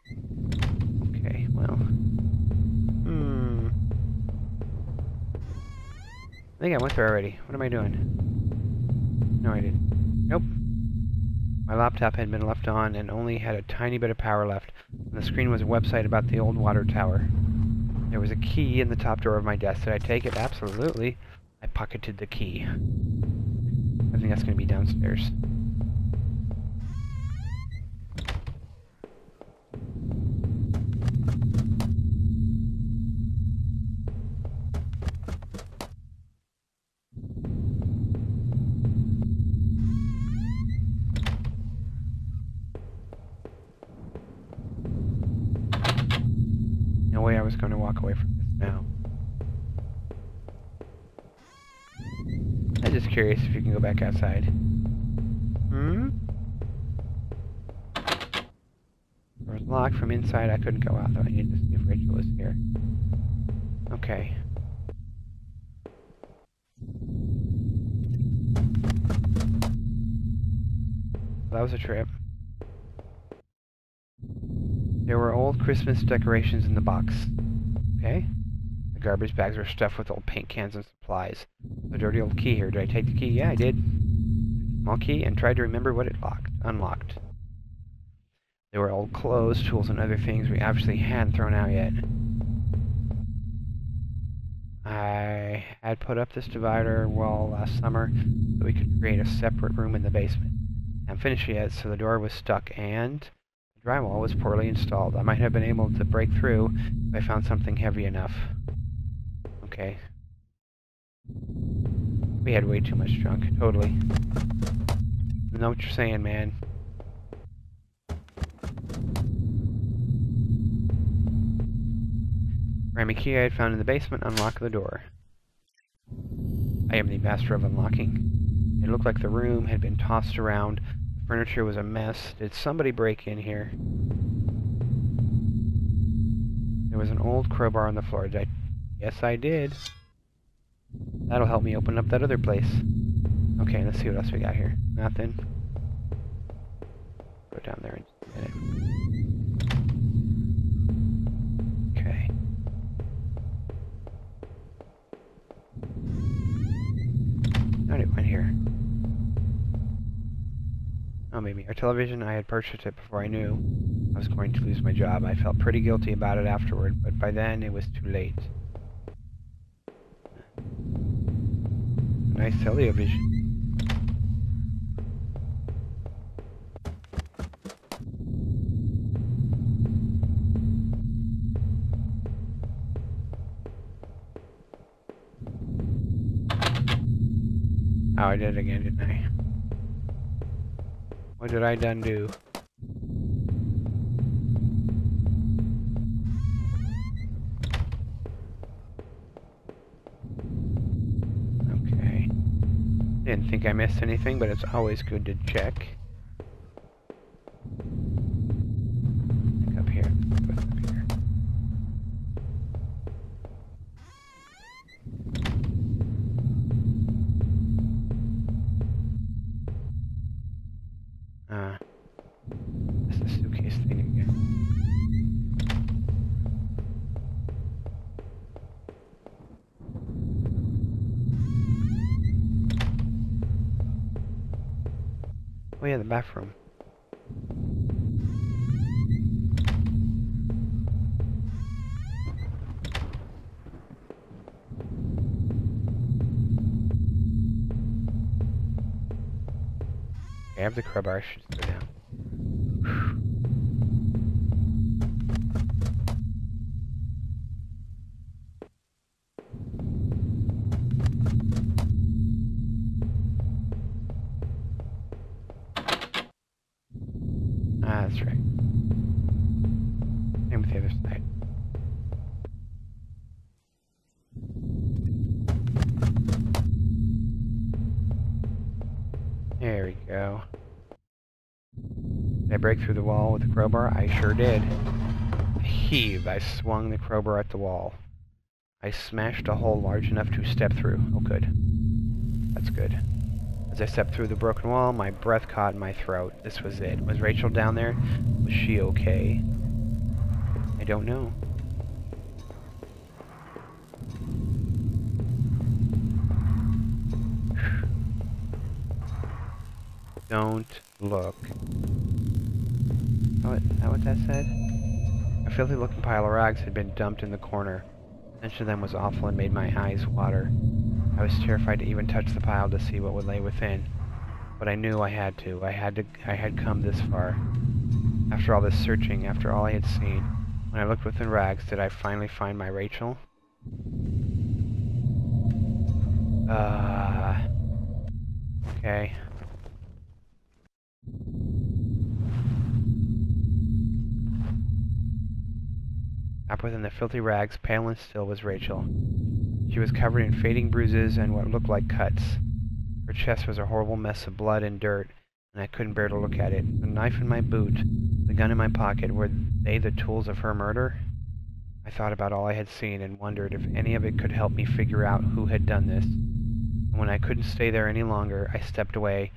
think... Okay, well... I think I went there already. What am I doing? No, I didn't. Nope. My laptop had been left on and only had a tiny bit of power left. On the screen was a website about the old water tower. There was a key in the top drawer of my desk. Did I take it? Absolutely. I pocketed the key. I think that's going to be downstairs. No way I was going to walk away from this now. I'm just curious if you can go back outside. It was locked from inside. I couldn't go out, though. I needed to see if Rachel was here. Okay. That was a trip. There were old Christmas decorations in the box. Okay. The garbage bags were stuffed with old paint cans and supplies. The dirty old key here. Did I take the key? Yeah, I did. Small key, and tried to remember what it unlocked. There were old clothes, tools, and other things we obviously hadn't thrown out yet. I had put up this divider wall last summer so we could create a separate room in the basement. I haven't finished yet, so the door was stuck, and The drywall was poorly installed. I might have been able to break through if I found something heavy enough. Okay. We had way too much junk, totally. I know what you're saying, man. Grab a key I had found in the basement, unlock the door. I am the master of unlocking. It looked like the room had been tossed around. The furniture was a mess. Did somebody break in here? There was an old crowbar on the floor. Did I? Yes, I did. That'll help me open up that other place. Okay, let's see what else we got here. Nothing. Go down there in just a minute. Okay. How'd it went here? Oh, maybe. Our television, I had purchased it before I knew I was going to lose my job. I felt pretty guilty about it afterward, but by then it was too late. Nice television. Oh, I did it again, didn't I? What did I done do? Okay. Didn't think I missed anything, but it's always good to check. Look up here. What's up here? That's the suitcase thing again. Oh yeah, the bathroom. I have the crowbar, I should just go down. Ah, that's right. Same with the other side. There we go. Did I break through the wall with the crowbar? I sure did. Heave! I swung the crowbar at the wall. I smashed a hole large enough to step through. Oh, good. That's good. As I stepped through the broken wall, my breath caught in my throat. This was it. Was Rachel down there? Was she okay? I don't know. Don't look. Oh, is that what that said? A filthy looking pile of rags had been dumped in the corner. The stench of them was awful and made my eyes water. I was terrified to even touch the pile to see what would lay within. But I knew I had to. I had come this far. After all this searching, after all I had seen, when I looked within rags, did I finally find my Rachel? Okay. Up within the filthy rags, pale and still, was Rachel. She was covered in fading bruises and what looked like cuts. Her chest was a horrible mess of blood and dirt, and I couldn't bear to look at it. The knife in my boot, the gun in my pocket, were they the tools of her murder? I thought about all I had seen and wondered if any of it could help me figure out who had done this. And when I couldn't stay there any longer, I stepped away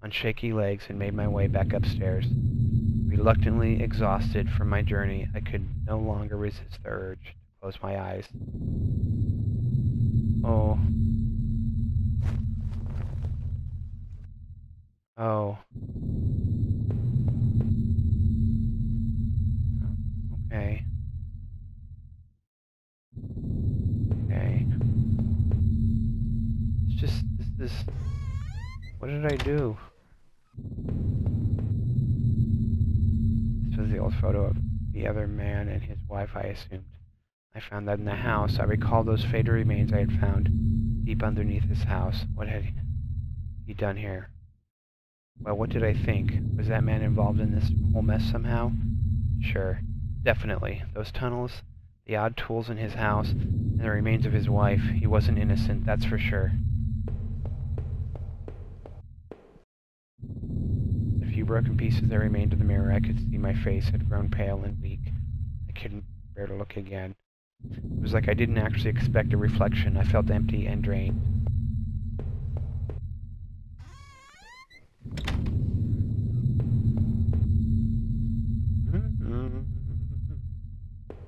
on shaky legs and made my way back upstairs. Reluctantly exhausted from my journey, I could no longer resist the urge to close my eyes. Oh. Oh. Okay. Okay. It's just, this is... What did I do? This was was the old photo of the other man and his wife, I assumed. I found that in the house. I recalled those faded remains I had found deep underneath his house. What had he done here? Well, what did I think? Was that man involved in this whole mess somehow? Sure. Definitely. Those tunnels, the odd tools in his house, and the remains of his wife. He wasn't innocent, that's for sure. The few broken pieces that remained of the mirror, I could see my face had grown pale and weak. I couldn't bear to look again. It was like I didn't actually expect a reflection. I felt empty and drained.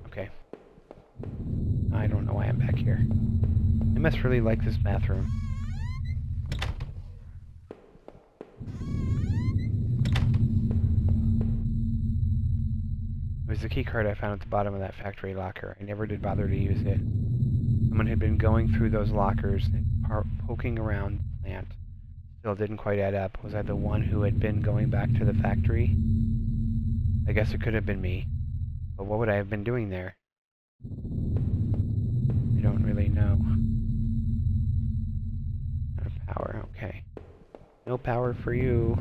Okay. I don't know why I'm back here. I must really like this bathroom. It was the key card I found at the bottom of that factory locker. I never did bother to use it. Someone had been going through those lockers and poking around the plant. Still didn't quite add up. Was I the one who had been going back to the factory? I guess it could have been me. But what would I have been doing there? I don't really know. Out of power, okay. No power for you.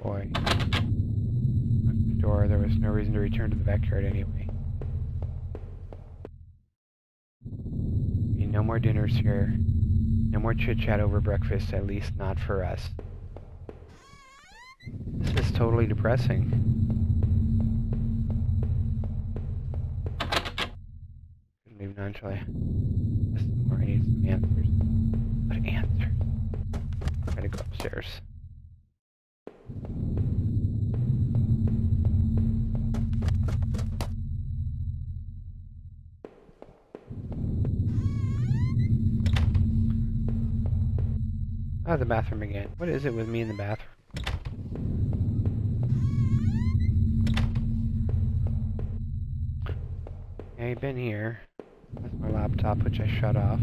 Boy. Locked the door. There was no reason to return to the backyard anyway. Be no more dinners here. No more chit-chat over breakfast, at least not for us. This is totally depressing. Couldn't leave now until I listen more. I need some answers. What answers? I gotta go upstairs. Ah, the bathroom again. What is it with me in the bathroom? Okay, been here. That's my laptop, which I shut off.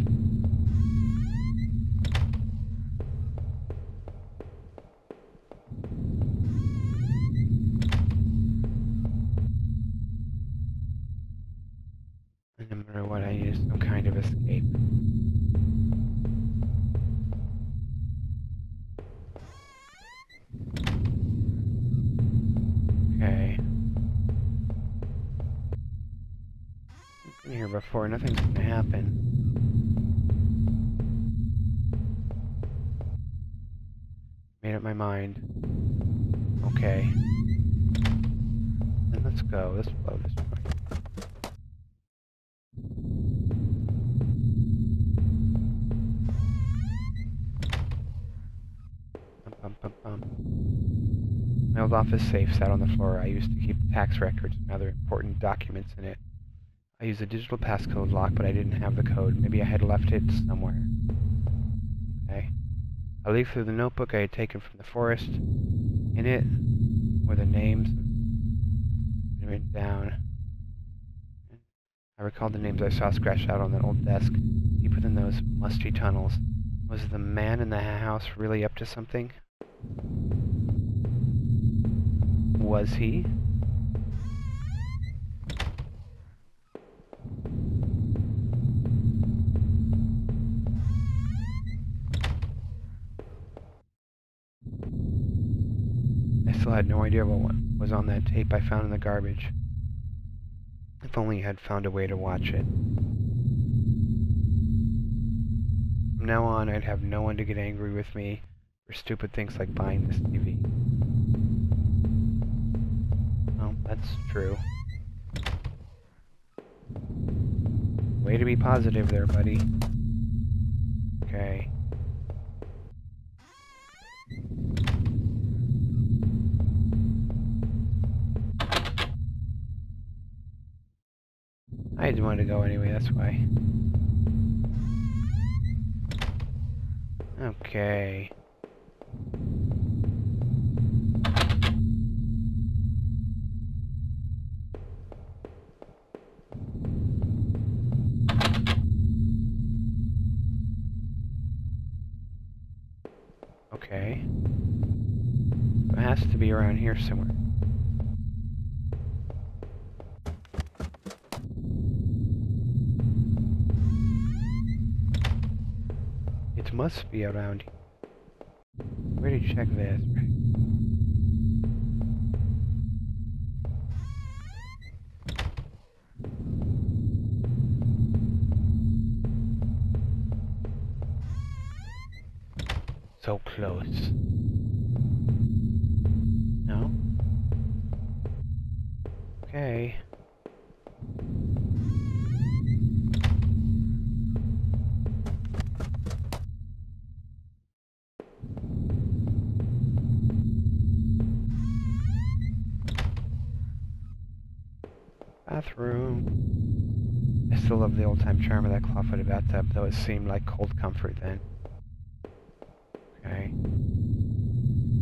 And no matter what, I need some kind of escape. Okay. I've been here before, nothing's gonna happen. Made up my mind. Okay. Then let's go, let's blow this way. My old office safe sat on the floor. I used to keep tax records and other important documents in it. I used a digital passcode lock, but I didn't have the code. Maybe I had left it somewhere. Okay. I leafed through the notebook I had taken from the forest. In it were the names written down. I recalled the names I saw scratched out on that old desk, deep within those musty tunnels. Was the man in the house really up to something? Was he? I still had no idea what was on that tape I found in the garbage. If only I had found a way to watch it. From now on, I'd have no one to get angry with me for stupid things like buying this TV. Well, that's true. Way to be positive there, buddy. Okay. I didn't want to go anyway, that's why. Okay. to be around here somewhere. It must be around here. Where did you check this? So close. No? Okay. Bathroom. I still love the old-time charm of that claw-footed bathtub, though it seemed like cold comfort then. Okay.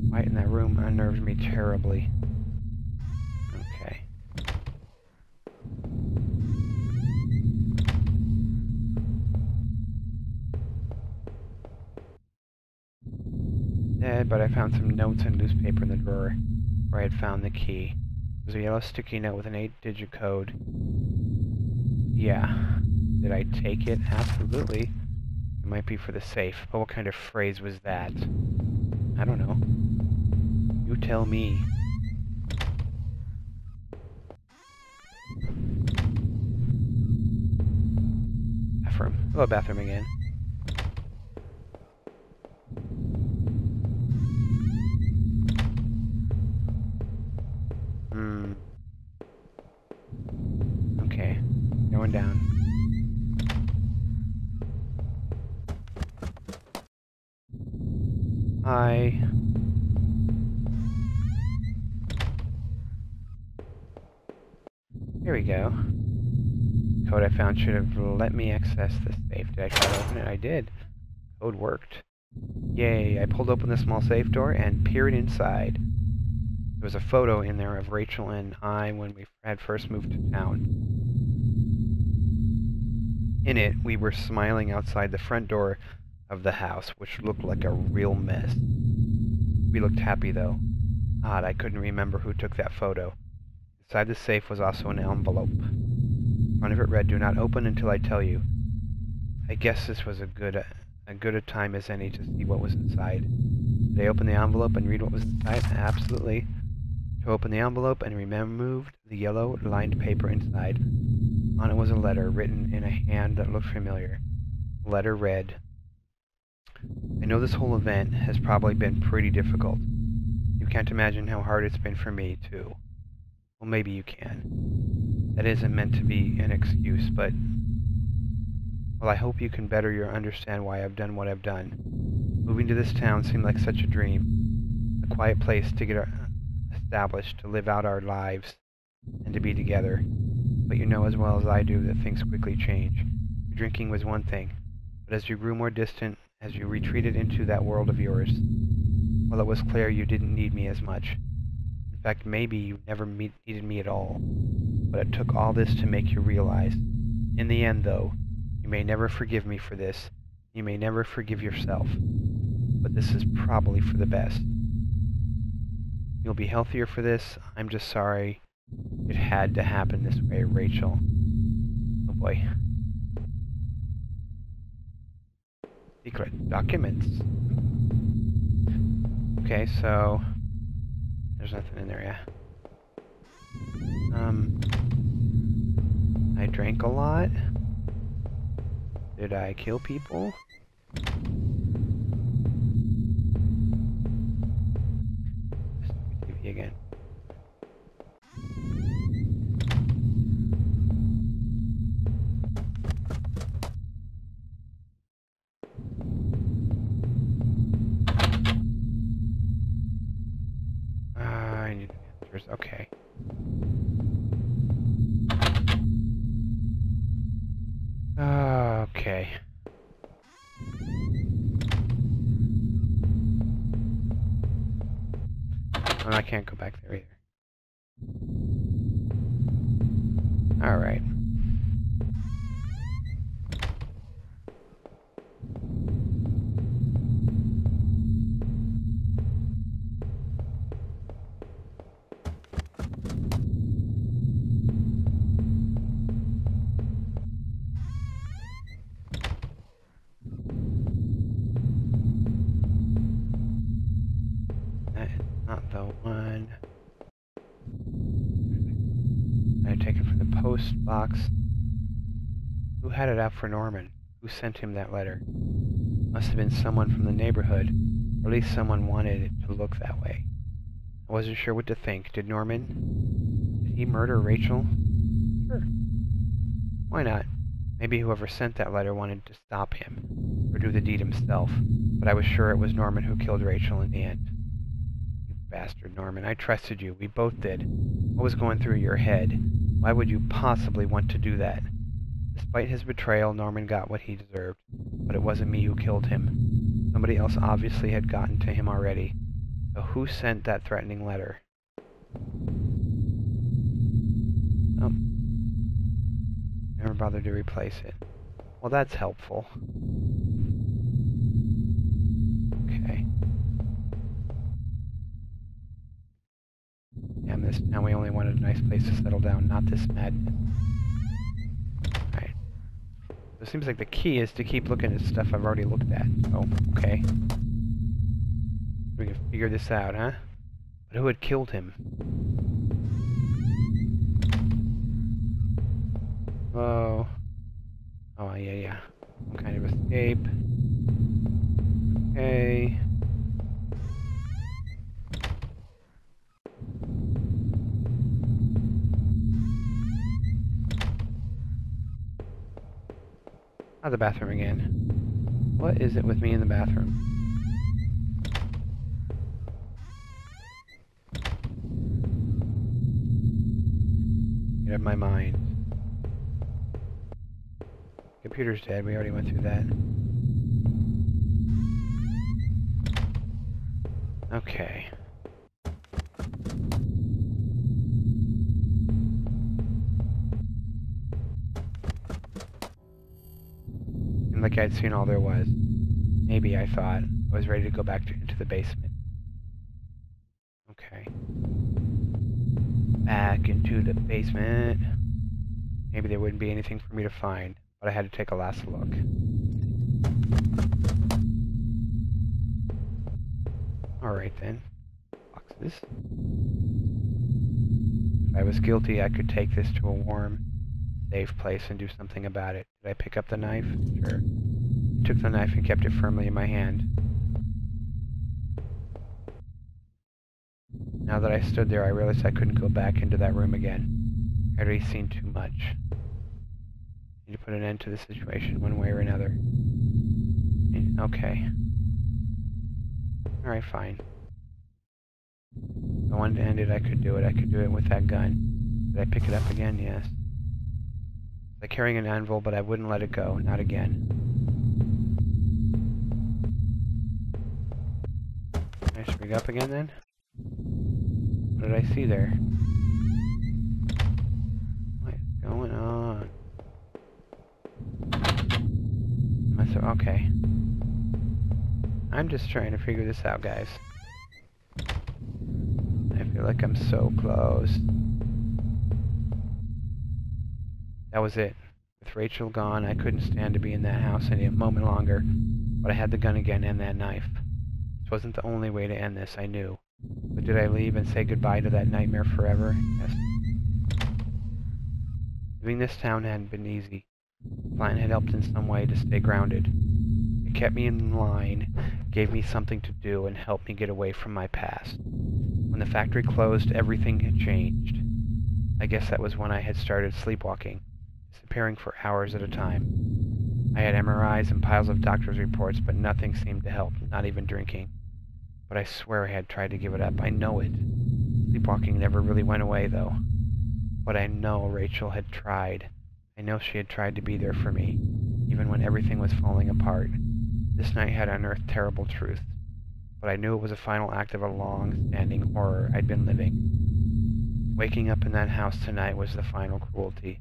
Light in that room unnerves me terribly. Okay. Dead, but I found some notes and loose paper in the drawer where I had found the key. It was a yellow sticky note with an 8-digit code. Yeah. Did I take it? Absolutely. It might be for the safe, but what kind of phrase was that? I don't know. You tell me. Bathroom. Hello, bathroom again. Okay. Going down. Hi. Here we go. Code I found should have let me access the safe. Did I try to open it? I did. Code worked. Yay, I pulled open the small safe door and peered inside. There was a photo in there of Rachel and I when we had first moved to town. In it, we were smiling outside the front door of the house, which looked like a real mess. We looked happy, though. Odd, I couldn't remember who took that photo. Inside the safe was also an envelope. In front of it read, "Do not open until I tell you." I guess this was as good a time as any to see what was inside. Did I open the envelope and read what was inside? Absolutely. To open the envelope and removed the yellow lined paper inside. On it was a letter written in a hand that looked familiar. The letter read, "I know this whole event has probably been pretty difficult. You can't imagine how hard it's been for me, too. Well, maybe you can. That isn't meant to be an excuse, but... well, I hope you can better understand why I've done what I've done. Moving to this town seemed like such a dream. A quiet place to get established, to live out our lives, and to be together. But you know as well as I do that things quickly change. Your drinking was one thing, but as you grew more distant, as you retreated into that world of yours, well, it was clear you didn't need me as much. In fact, maybe you never needed me at all. But it took all this to make you realize. In the end, though, you may never forgive me for this. You may never forgive yourself. But this is probably for the best. You'll be healthier for this. I'm just sorry it had to happen this way, Rachel." Oh boy. Secret documents. Okay, so there's nothing in there, yeah. I drank a lot. Did I kill people? TV again. I need answers. Okay. Okay. And I can't go back there either. Alright. I taken from the post box. Who had it out for Norman? Who sent him that letter? Must have been someone from the neighborhood, or at least someone wanted it to look that way. I wasn't sure what to think. Did he murder Rachel? Sure. Why not? Maybe whoever sent that letter wanted to stop him, or do the deed himself, but I was sure it was Norman who killed Rachel in the end. You bastard, Norman. I trusted you. We both did. What was going through your head? Why would you possibly want to do that? Despite his betrayal, Norman got what he deserved, but it wasn't me who killed him. Somebody else obviously had gotten to him already. So who sent that threatening letter? Oh. Never bothered to replace it. Well, that's helpful. Okay. Damn this. Now we only wanted a nice place to settle down, not this madness. Alright. So it seems like the key is to keep looking at stuff I've already looked at. Oh, okay. We can figure this out, huh? But who had killed him? Oh. Oh, yeah. Some kind of escape. Okay. Oh, the bathroom again. What is it with me in the bathroom? Get out of my mind. Computer's dead. We already went through that. Okay. Seemed like I'd seen all there was. Maybe, I thought. I was ready to go back into the basement. Okay. Back into the basement. Maybe there wouldn't be anything for me to find, but I had to take a last look. Alright then. Boxes. If I was guilty, I could take this to a warm, safe place and do something about it. Did I pick up the knife? Sure. I took the knife and kept it firmly in my hand. Now that I stood there, I realized I couldn't go back into that room again. I'd already seen too much. I need to put an end to the situation one way or another. Okay. Alright, fine. If I wanted to end it, I could do it. I could do it with that gun. Did I pick it up again? Yes. Like carrying an anvil, but I wouldn't let it go. Not again. Can I just rig up again then? What did I see there? What is going on? Okay. I'm just trying to figure this out, guys. I feel like I'm so close. That was it. With Rachel gone, I couldn't stand to be in that house any moment longer, but I had the gun again and that knife. This wasn't the only way to end this, I knew. But did I leave and say goodbye to that nightmare forever? Yes. Leaving this town hadn't been easy. The plan had helped in some way to stay grounded. It kept me in line, gave me something to do, and helped me get away from my past. When the factory closed, everything had changed. I guess that was when I had started sleepwalking, disappearing for hours at a time. I had MRIs and piles of doctor's reports, but nothing seemed to help, not even drinking. But I swear I had tried to give it up. I know it. Sleepwalking never really went away, though. But I know Rachel had tried. I know she had tried to be there for me, even when everything was falling apart. This night had unearthed terrible truth, but I knew it was a final act of a long-standing horror I'd been living. Waking up in that house tonight was the final cruelty.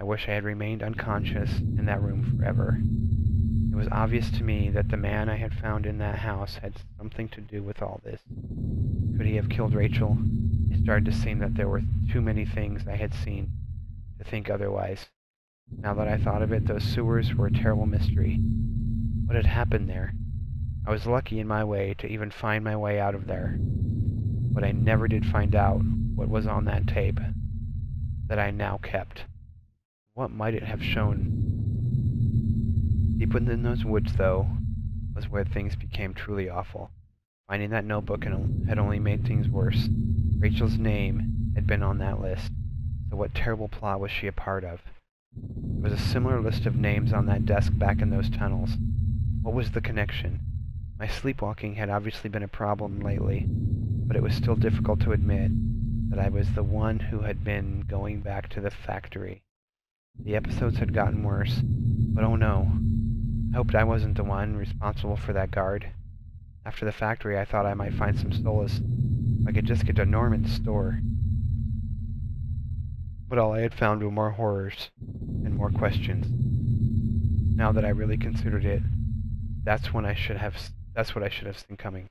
I wish I had remained unconscious in that room forever. It was obvious to me that the man I had found in that house had something to do with all this. Could he have killed Rachel? It started to seem that there were too many things I had seen to think otherwise. Now that I thought of it, those sewers were a terrible mystery. What had happened there? I was lucky in my way to even find my way out of there. But I never did find out what was on that tape. that I now kept. What might it have shown? Deep within those woods, though, was where things became truly awful. Finding that notebook had only made things worse. Rachel's name had been on that list, so what terrible plot was she a part of? There was a similar list of names on that desk back in those tunnels. What was the connection? My sleepwalking had obviously been a problem lately, but it was still difficult to admit that I was the one who had been going back to the factory. The episodes had gotten worse, but oh no, I hoped I wasn't the one responsible for that guard. After the factory, I thought I might find some solace if I could just get to Norman's store. But all I had found were more horrors and more questions. Now that I really considered it, that's what I should have seen coming.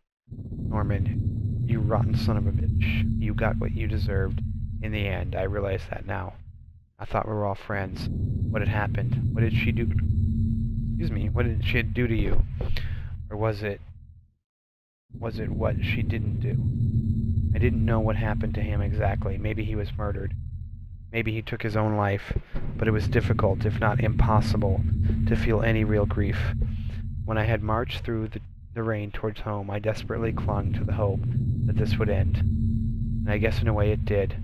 Norman, you rotten son of a bitch. You got what you deserved. In the end, I realize that now. I thought we were all friends. What had happened? What did she do? Excuse me, what did she do to you? Or was it what she didn't do? I didn't know what happened to him exactly. Maybe he was murdered. Maybe he took his own life, but it was difficult, if not impossible, to feel any real grief. When I had marched through the rain towards home, I desperately clung to the hope that this would end. And I guess in a way it did.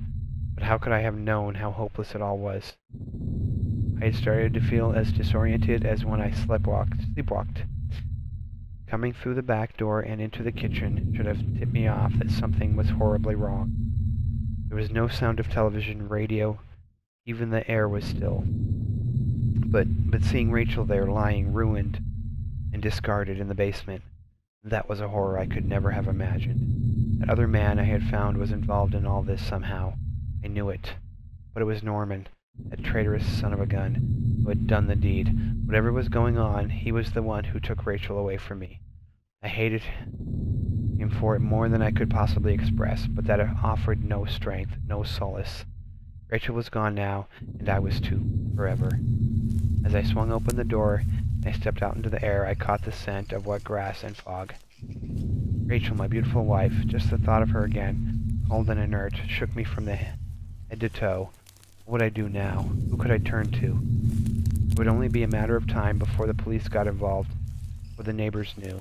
But how could I have known how hopeless it all was? I had started to feel as disoriented as when I sleepwalked. Coming through the back door and into the kitchen should have tipped me off that something was horribly wrong. There was no sound of television, radio, even the air was still. But seeing Rachel there lying ruined and discarded in the basement, that was a horror I could never have imagined. That other man I had found was involved in all this somehow. I knew it. But it was Norman, that traitorous son of a gun, who had done the deed. Whatever was going on, he was the one who took Rachel away from me. I hated him for it more than I could possibly express, but that offered no strength, no solace. Rachel was gone now, and I was too, forever. As I swung open the door and I stepped out into the air, I caught the scent of wet grass and fog. Rachel, my beautiful wife, just the thought of her again, cold and inert, shook me from the head to toe. What would I do now? Who could I turn to? It would only be a matter of time before the police got involved, or the neighbors knew.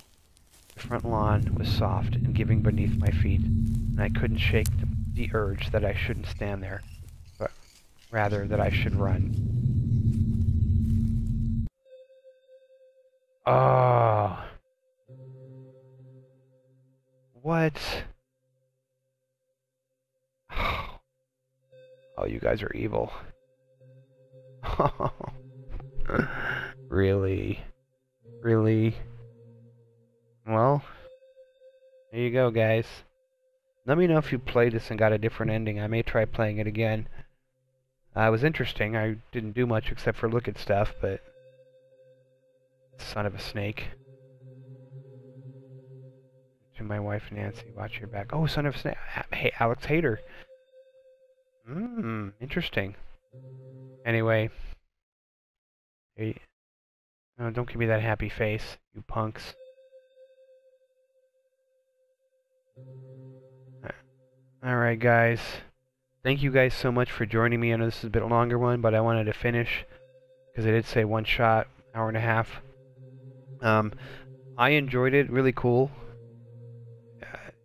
The front lawn was soft and giving beneath my feet, and I couldn't shake the urge that I shouldn't stand there, but rather that I should run. Oh. What? Oh, you guys are evil. Really? Really? Well, there you go, guys. Let me know if you played this and got a different ending. I may try playing it again. It was interesting. I didn't do much except for look at stuff, but... Son of a snake. To my wife, Nancy, watch your back. Oh, son of a snake. Hey, Alex Hader. Interesting. Anyway. Hey, oh, don't give me that happy face, you punks. Alright, guys. Thank you guys so much for joining me. I know this is a bit longer one, but I wanted to finish because I did say one shot, hour and a half. I enjoyed it. Really cool.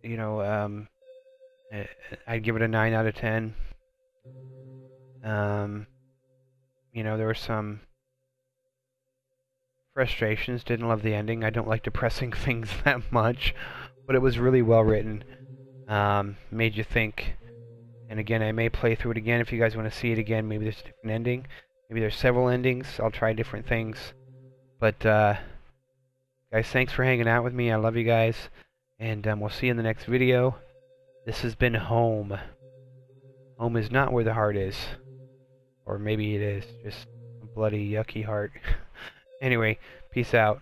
You know, I'd give it a 9 out of 10. You know, there were some frustrations. Didn't love the ending. I don't like depressing things that much, but it was really well written. Made you think. And again, I may play through it again if you guys want to see it again. Maybe there's a different ending. Maybe there's several endings. I'll try different things. But, guys, thanks for hanging out with me. I love you guys. And we'll see you in the next video. This has been Home. Home is not where the heart is. Or maybe it is. Just a bloody, yucky heart. Anyway, peace out.